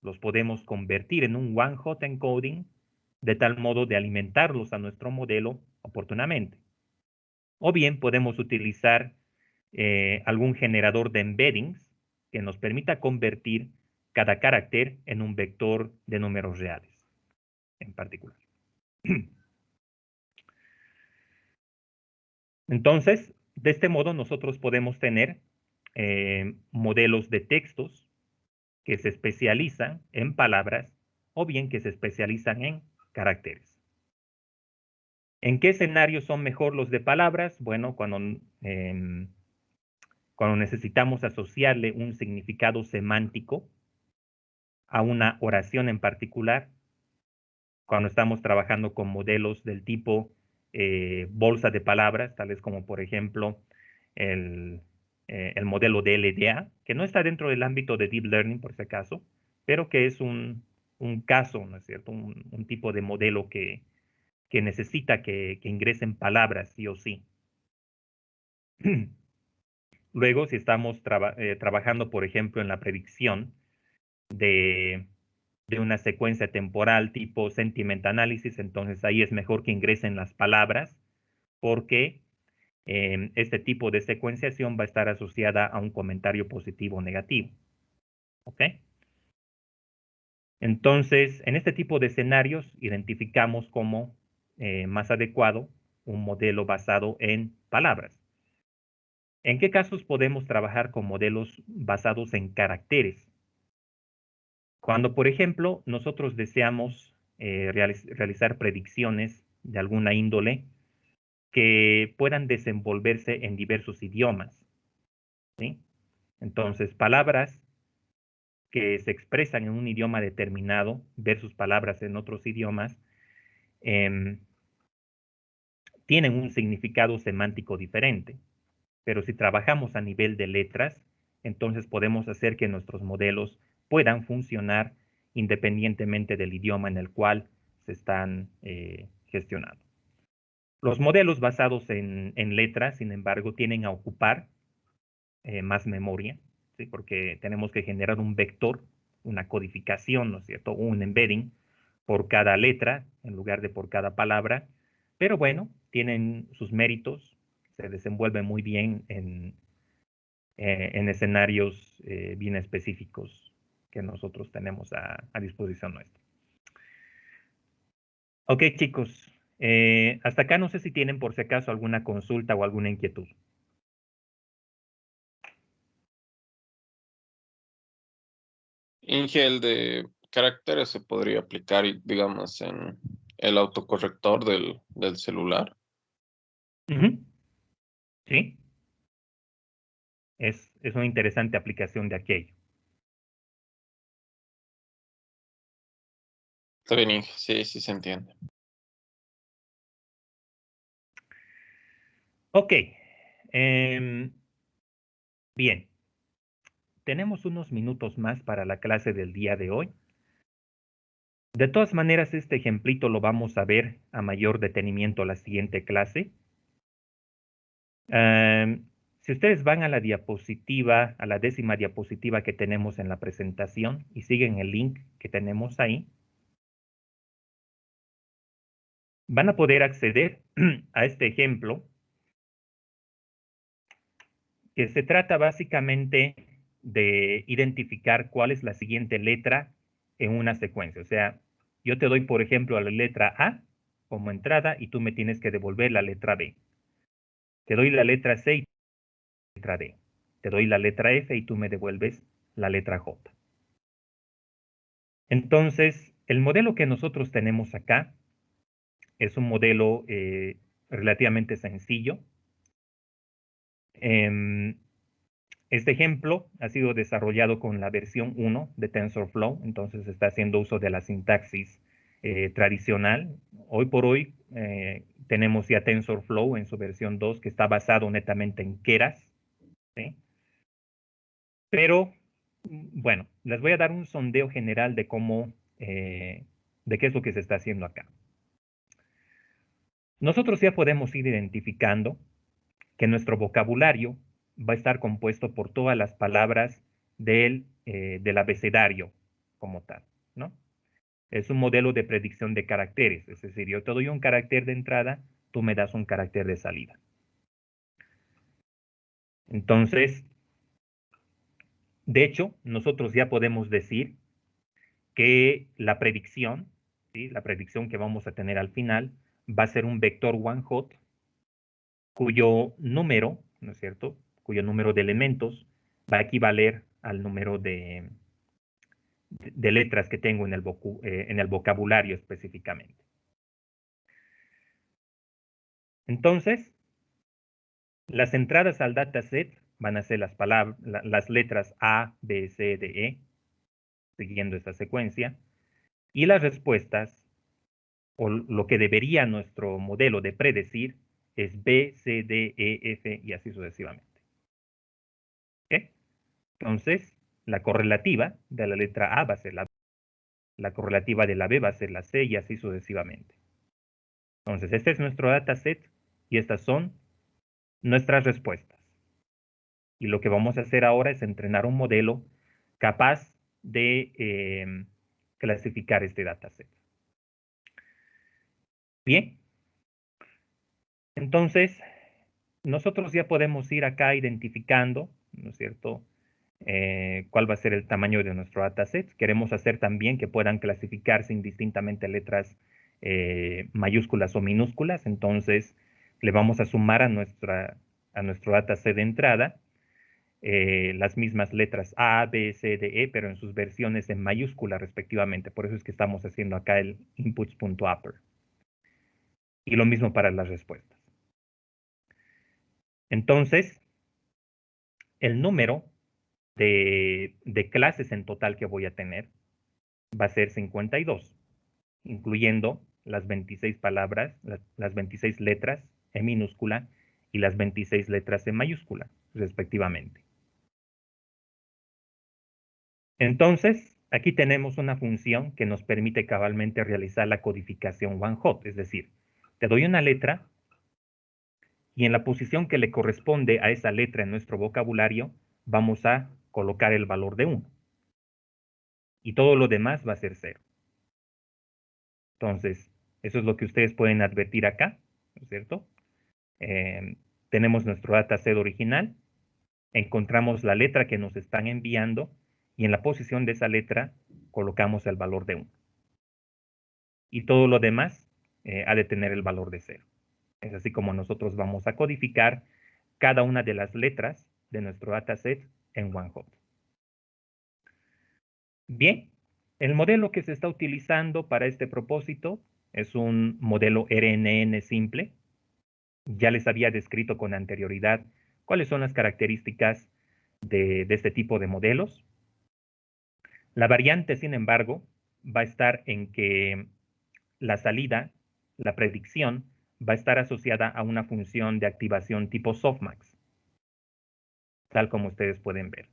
Speaker 1: los podemos convertir en un one-hot encoding de tal modo de alimentarlos a nuestro modelo oportunamente. O bien podemos utilizar algún generador de embeddings que nos permita convertir cada carácter en un vector de números reales en particular. Entonces, de este modo nosotros podemos tener modelos de textos que se especializan en palabras o bien que se especializan en caracteres. ¿En qué escenarios son mejor los de palabras? Bueno, cuando necesitamos asociarle un significado semántico a una oración en particular, cuando estamos trabajando con modelos del tipo bolsa de palabras, tales como por ejemplo el modelo de LDA, que no está dentro del ámbito de Deep Learning por si acaso, pero que es un caso, ¿no es cierto? Un tipo de modelo que necesita que ingresen palabras sí o sí. Luego, si estamos trabajando, por ejemplo, en la predicción de una secuencia temporal tipo sentiment analysis, entonces ahí es mejor que ingresen las palabras porque este tipo de secuenciación va a estar asociada a un comentario positivo o negativo. ¿Ok? Entonces, en este tipo de escenarios identificamos como más adecuado un modelo basado en palabras. ¿En qué casos podemos trabajar con modelos basados en caracteres? Cuando, por ejemplo, nosotros deseamos realizar predicciones de alguna índole que puedan desenvolverse en diversos idiomas, ¿sí? Entonces, palabras que se expresan en un idioma determinado versus palabras en otros idiomas tienen un significado semántico diferente. Pero si trabajamos a nivel de letras, entonces podemos hacer que nuestros modelos puedan funcionar independientemente del idioma en el cual se están gestionando. Los modelos basados en letras, sin embargo, tienden a ocupar más memoria, ¿sí? Porque tenemos que generar un vector, una codificación, ¿no es cierto? Un embedding por cada letra en lugar de por cada palabra. Pero bueno, tienen sus méritos, se desenvuelven muy bien en escenarios bien específicos que nosotros tenemos a disposición nuestra. Ok, chicos, hasta acá no sé si tienen por si acaso alguna consulta o alguna inquietud.
Speaker 4: Inge, el de caracteres se podría aplicar, digamos, en el autocorrector del celular.
Speaker 1: Sí, es una interesante aplicación de aquello.
Speaker 4: Está bien, Inge, sí se entiende.
Speaker 1: Ok, bien, tenemos unos minutos más para la clase del día de hoy. De todas maneras, este ejemplito lo vamos a ver a mayor detenimiento la siguiente clase. Si ustedes van a la diapositiva, a la 10ª diapositiva que tenemos en la presentación y siguen el link que tenemos ahí, van a poder acceder a este ejemplo, que se trata básicamente de identificar cuál es la siguiente letra en una secuencia. O sea, yo te doy, por ejemplo, a la letra A como entrada y tú me tienes que devolver la letra B. Te doy la letra C y la letra D. Te doy la letra F y tú me devuelves la letra J. Entonces, el modelo que nosotros tenemos acá es un modelo relativamente sencillo. Este ejemplo ha sido desarrollado con la versión 1 de TensorFlow, entonces está haciendo uso de la sintaxis tradicional. Hoy por hoy tenemos ya TensorFlow en su versión 2 que está basado netamente en Keras, ¿sí? Pero, bueno, les voy a dar un sondeo general de cómo, de qué es lo que se está haciendo acá. Nosotros ya podemos ir identificando que nuestro vocabulario va a estar compuesto por todas las palabras del abecedario como tal, ¿no? Es un modelo de predicción de caracteres, es decir, yo te doy un carácter de entrada, tú me das un carácter de salida. Entonces, De hecho, nosotros ya podemos decir que la predicción, ¿sí? La predicción que vamos a tener al final va a ser un vector one hot cuyo número, ¿no es cierto? Cuyo número de elementos va a equivaler al número de letras que tengo en el vocabulario específicamente. Entonces, las entradas al dataset van a ser las letras A, B, C, D, E, siguiendo esta secuencia, y las respuestas, o lo que debería nuestro modelo de predecir, es B, C, D, E, F, y así sucesivamente. ¿Ok? Entonces, la correlativa de la letra A va a ser la correlativa de la B va a ser la C, y así sucesivamente. Entonces, este es nuestro dataset, y estas son nuestras respuestas. Y lo que vamos a hacer ahora es entrenar un modelo capaz de clasificar este dataset. Bien, entonces nosotros ya podemos ir acá identificando, ¿no es cierto?, cuál va a ser el tamaño de nuestro dataset. Queremos hacer también que puedan clasificarse indistintamente letras mayúsculas o minúsculas, entonces le vamos a sumar a nuestro dataset de entrada las mismas letras A, B, C, D, E, pero en sus versiones en mayúscula respectivamente. Por eso es que estamos haciendo acá el inputs.upper. Y lo mismo para las respuestas. Entonces, el número de clases en total que voy a tener va a ser 52, incluyendo las 26 palabras, las 26 letras en minúscula y las 26 letras en mayúscula, respectivamente. Entonces, aquí tenemos una función que nos permite cabalmente realizar la codificación one hot, es decir, te doy una letra y en la posición que le corresponde a esa letra en nuestro vocabulario, vamos a colocar el valor de 1. Y todo lo demás va a ser 0. Entonces, eso es lo que ustedes pueden advertir acá, ¿no es cierto? Tenemos nuestro dataset original, encontramos la letra que nos están enviando y en la posición de esa letra colocamos el valor de 1. Y todo lo demás ha de tener el valor de 0. Es así como nosotros vamos a codificar cada una de las letras de nuestro dataset en one hot. Bien, el modelo que se está utilizando para este propósito es un modelo RNN simple. Ya les había descrito con anterioridad cuáles son las características de este tipo de modelos. La variante, sin embargo, va a estar en que la salida, la predicción, va a estar asociada a una función de activación tipo softmax, tal como ustedes pueden ver.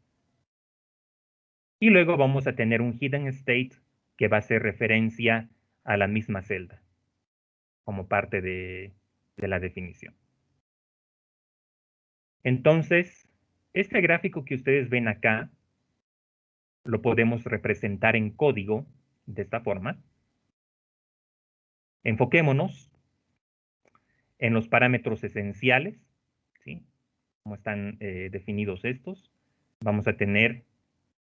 Speaker 1: Y luego vamos a tener un hidden state que va a hacer referencia a la misma celda, como parte de la definición. Entonces, este gráfico que ustedes ven acá, lo podemos representar en código de esta forma. Enfoquémonos en los parámetros esenciales, ¿sí? Cómo están definidos estos. Vamos a tener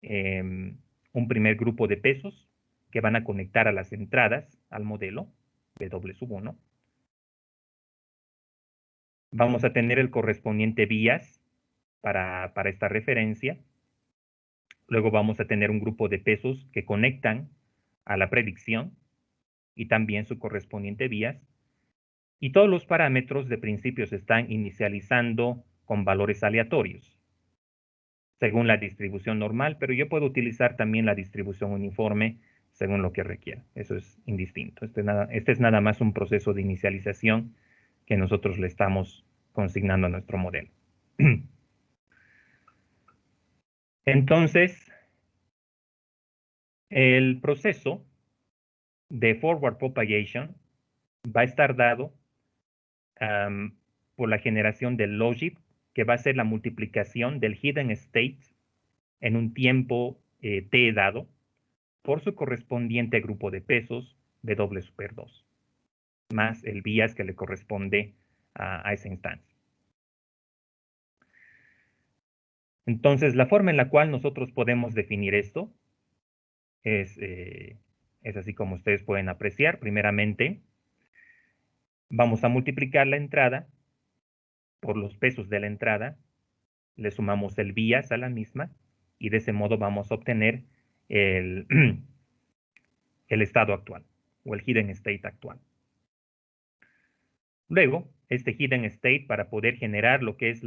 Speaker 1: un primer grupo de pesos que van a conectar a las entradas al modelo W1. Vamos a tener el correspondiente bias para esta referencia. Luego vamos a tener un grupo de pesos que conectan a la predicción y también su correspondiente bias. Y todos los parámetros de principio se están inicializando con valores aleatorios, según la distribución normal, pero yo puedo utilizar también la distribución uniforme según lo que requiera. Eso es indistinto. Este es nada más un proceso de inicialización que nosotros le estamos consignando a nuestro modelo. Entonces, el proceso de forward propagation va a estar dado por la generación del logit, que va a ser la multiplicación del hidden state en un tiempo t dado por su correspondiente grupo de pesos W super 2, más el bias que le corresponde a esa instancia. Entonces, la forma en la cual nosotros podemos definir esto es así como ustedes pueden apreciar. Primeramente, vamos a multiplicar la entrada por los pesos de la entrada, le sumamos el bias a la misma y de ese modo vamos a obtener el, el estado actual o el hidden state actual. Luego, este hidden state, para poder generar lo que es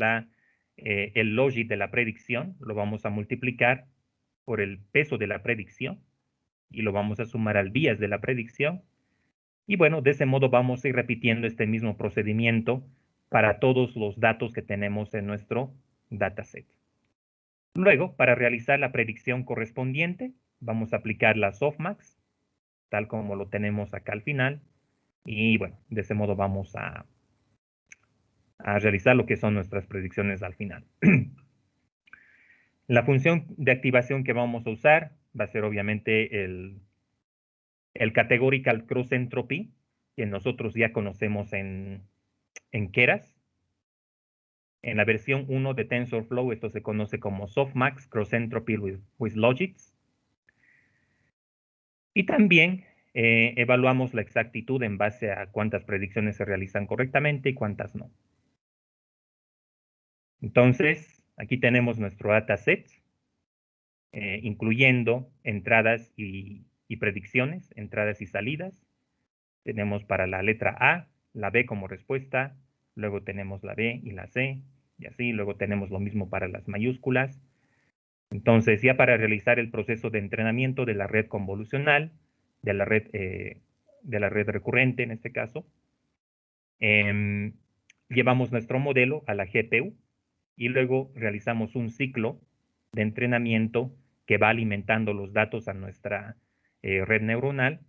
Speaker 1: el logic de la predicción, lo vamos a multiplicar por el peso de la predicción y lo vamos a sumar al bias de la predicción. Y bueno, de ese modo vamos a ir repitiendo este mismo procedimiento para todos los datos que tenemos en nuestro dataset. Luego, para realizar la predicción correspondiente, vamos a aplicar la softmax, tal como lo tenemos acá al final. Y bueno, de ese modo vamos a realizar lo que son nuestras predicciones al final. La función de activación que vamos a usar va a ser obviamente el categorical cross entropy, que nosotros ya conocemos en Keras. En la versión 1 de TensorFlow, esto se conoce como softmax cross entropy with logics. Y también evaluamos la exactitud en base a cuántas predicciones se realizan correctamente y cuántas no. Entonces, aquí tenemos nuestro dataset, incluyendo entradas y predicciones, entradas y salidas. Tenemos para la letra A, la B como respuesta, luego tenemos la B y la C, y así, luego tenemos lo mismo para las mayúsculas. Entonces, ya para realizar el proceso de entrenamiento de la red convolucional, de la red recurrente en este caso, llevamos nuestro modelo a la GPU y luego realizamos un ciclo de entrenamiento que va alimentando los datos a nuestra red neuronal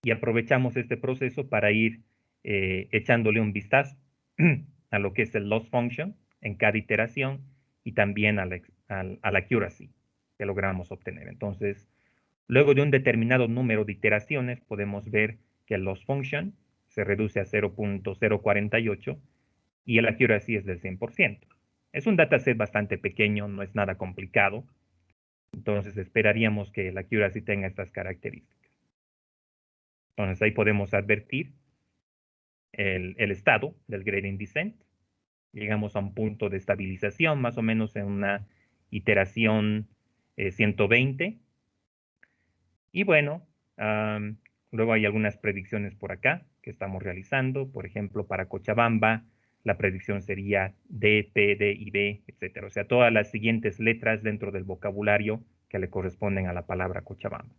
Speaker 1: y aprovechamos este proceso para ir echándole un vistazo a lo que es el loss function en cada iteración y también a la accuracy que logramos obtener. Entonces, luego de un determinado número de iteraciones, podemos ver que el loss function se reduce a 0.048 y el accuracy es del 100%. Es un dataset bastante pequeño, no es nada complicado. Entonces, esperaríamos que el accuracy tenga estas características. Entonces, ahí podemos advertir el estado del gradient descent. Llegamos a un punto de estabilización, más o menos en una iteración 120. Y bueno, luego hay algunas predicciones por acá que estamos realizando. Por ejemplo, para Cochabamba, la predicción sería D, P, D y B, etc. O sea, todas las siguientes letras dentro del vocabulario que le corresponden a la palabra Cochabamba.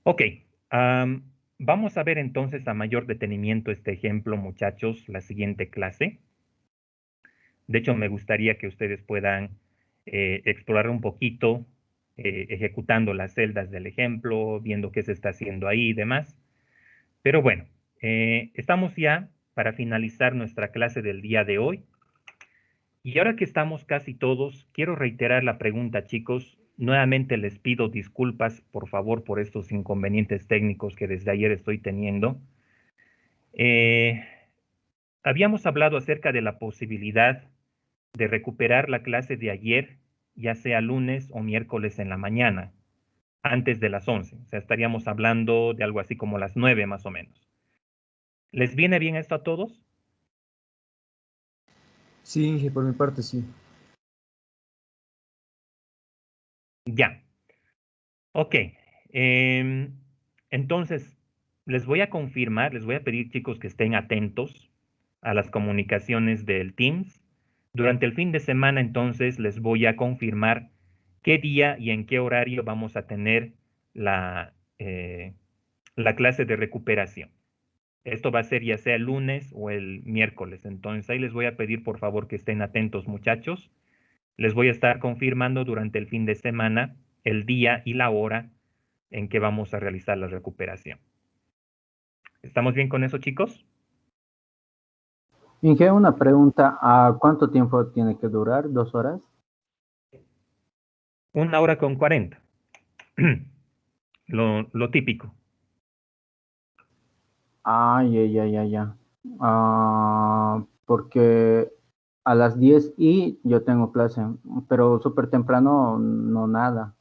Speaker 1: Ok, vamos a ver entonces a mayor detenimiento este ejemplo, muchachos, la siguiente clase. De hecho, me gustaría que ustedes puedan explorar un poquito, ejecutando las celdas del ejemplo, viendo qué se está haciendo ahí y demás. Pero bueno, estamos ya para finalizar nuestra clase del día de hoy. Y ahora que estamos casi todos, quiero reiterar la pregunta, chicos. Nuevamente les pido disculpas, por favor, por estos inconvenientes técnicos que desde ayer estoy teniendo. Habíamos hablado acerca de la posibilidad de recuperar la clase de ayer, ya sea lunes o miércoles en la mañana, antes de las 11. O sea, estaríamos hablando de algo así como las 9 más o menos. ¿Les viene bien esto a todos?
Speaker 5: Sí, Inge, por mi parte sí.
Speaker 1: Ya. Ok. Entonces, les voy a confirmar, les voy a pedir, chicos, que estén atentos a las comunicaciones del Teams. Durante el fin de semana, entonces, les voy a confirmar qué día y en qué horario vamos a tener la clase de recuperación. Esto va a ser ya sea el lunes o el miércoles. Entonces, ahí les voy a pedir, por favor, que estén atentos, muchachos. Les voy a estar confirmando durante el fin de semana el día y la hora en que vamos a realizar la recuperación. ¿Estamos bien con eso, chicos?
Speaker 2: Inge, una pregunta, ¿a cuánto tiempo tiene que durar? ¿2 horas?
Speaker 1: 1 hora con 40. Lo típico.
Speaker 2: Ya. Porque a las 10 y yo tengo clase, pero súper temprano no nada.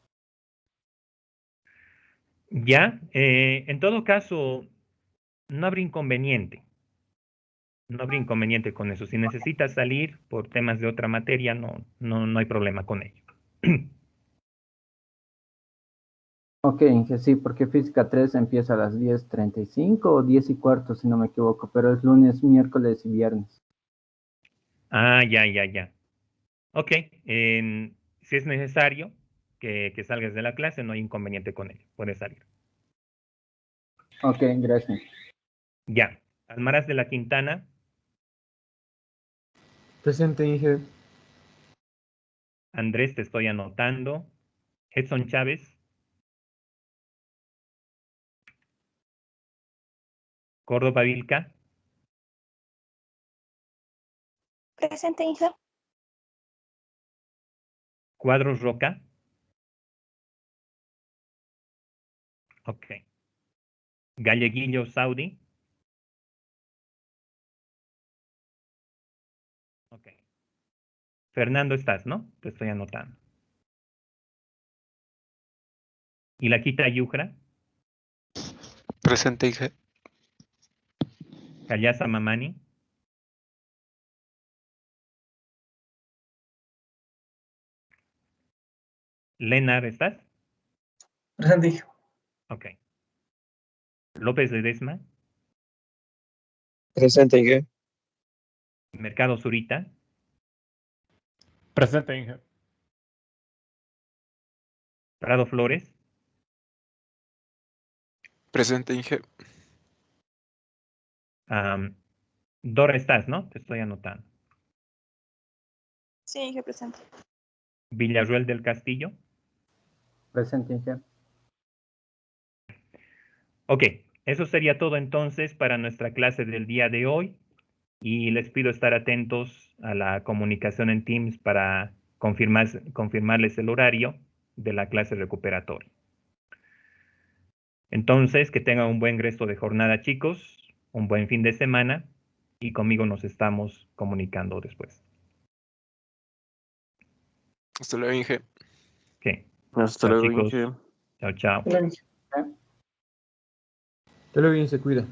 Speaker 1: Ya, en todo caso, no habrá inconveniente. No habría inconveniente con eso. Si necesitas salir por temas de otra materia, no hay problema con ello.
Speaker 2: Ok, Inge, sí, porque física 3 empieza a las 10:35 o 10:15, si no me equivoco, pero es lunes, miércoles y viernes.
Speaker 1: Ah, ya. Ok, si es necesario que salgas de la clase, no hay inconveniente con ello. Puedes salir.
Speaker 2: Ok, gracias.
Speaker 1: Ya. Almaraz de la Quintana,
Speaker 5: Presente, Inge.
Speaker 1: Andrés, te estoy anotando. Edson Chávez, Córdoba Vilca,
Speaker 6: Presente, Inge.
Speaker 1: Cuadros Roca. Ok. Galleguillo Saudi. Ok. Fernando estás, ¿no? Te estoy anotando. Y la Quita Yujra,
Speaker 7: Presente, Inge.
Speaker 1: Callasa Mamani, Lenar, ¿estás?
Speaker 8: Presente, Inge.
Speaker 1: Ok. López Ledesma,
Speaker 3: Presente, Inge.
Speaker 1: Mercado Zurita,
Speaker 9: Presente, Inge.
Speaker 1: Prado Flores,
Speaker 7: Presente, Inge.
Speaker 1: Dora, ¿estás, no? Te estoy anotando.
Speaker 6: Sí, Inge, presente.
Speaker 1: Villarruel del Castillo.
Speaker 2: Presente, Inge.
Speaker 1: Ok, eso sería todo entonces para nuestra clase del día de hoy y les pido estar atentos a la comunicación en Teams para confirmarles el horario de la clase recuperatoria. Entonces, que tengan un buen resto de jornada, chicos, un buen fin de semana y conmigo nos estamos comunicando después.
Speaker 7: Hasta luego, Inge.
Speaker 1: Ok,
Speaker 4: Hasta
Speaker 1: chao
Speaker 4: luego,
Speaker 1: chicos.
Speaker 4: Inge.
Speaker 1: Chao, chao.
Speaker 8: Hola, Inge.
Speaker 5: Te lo bien, se cuida.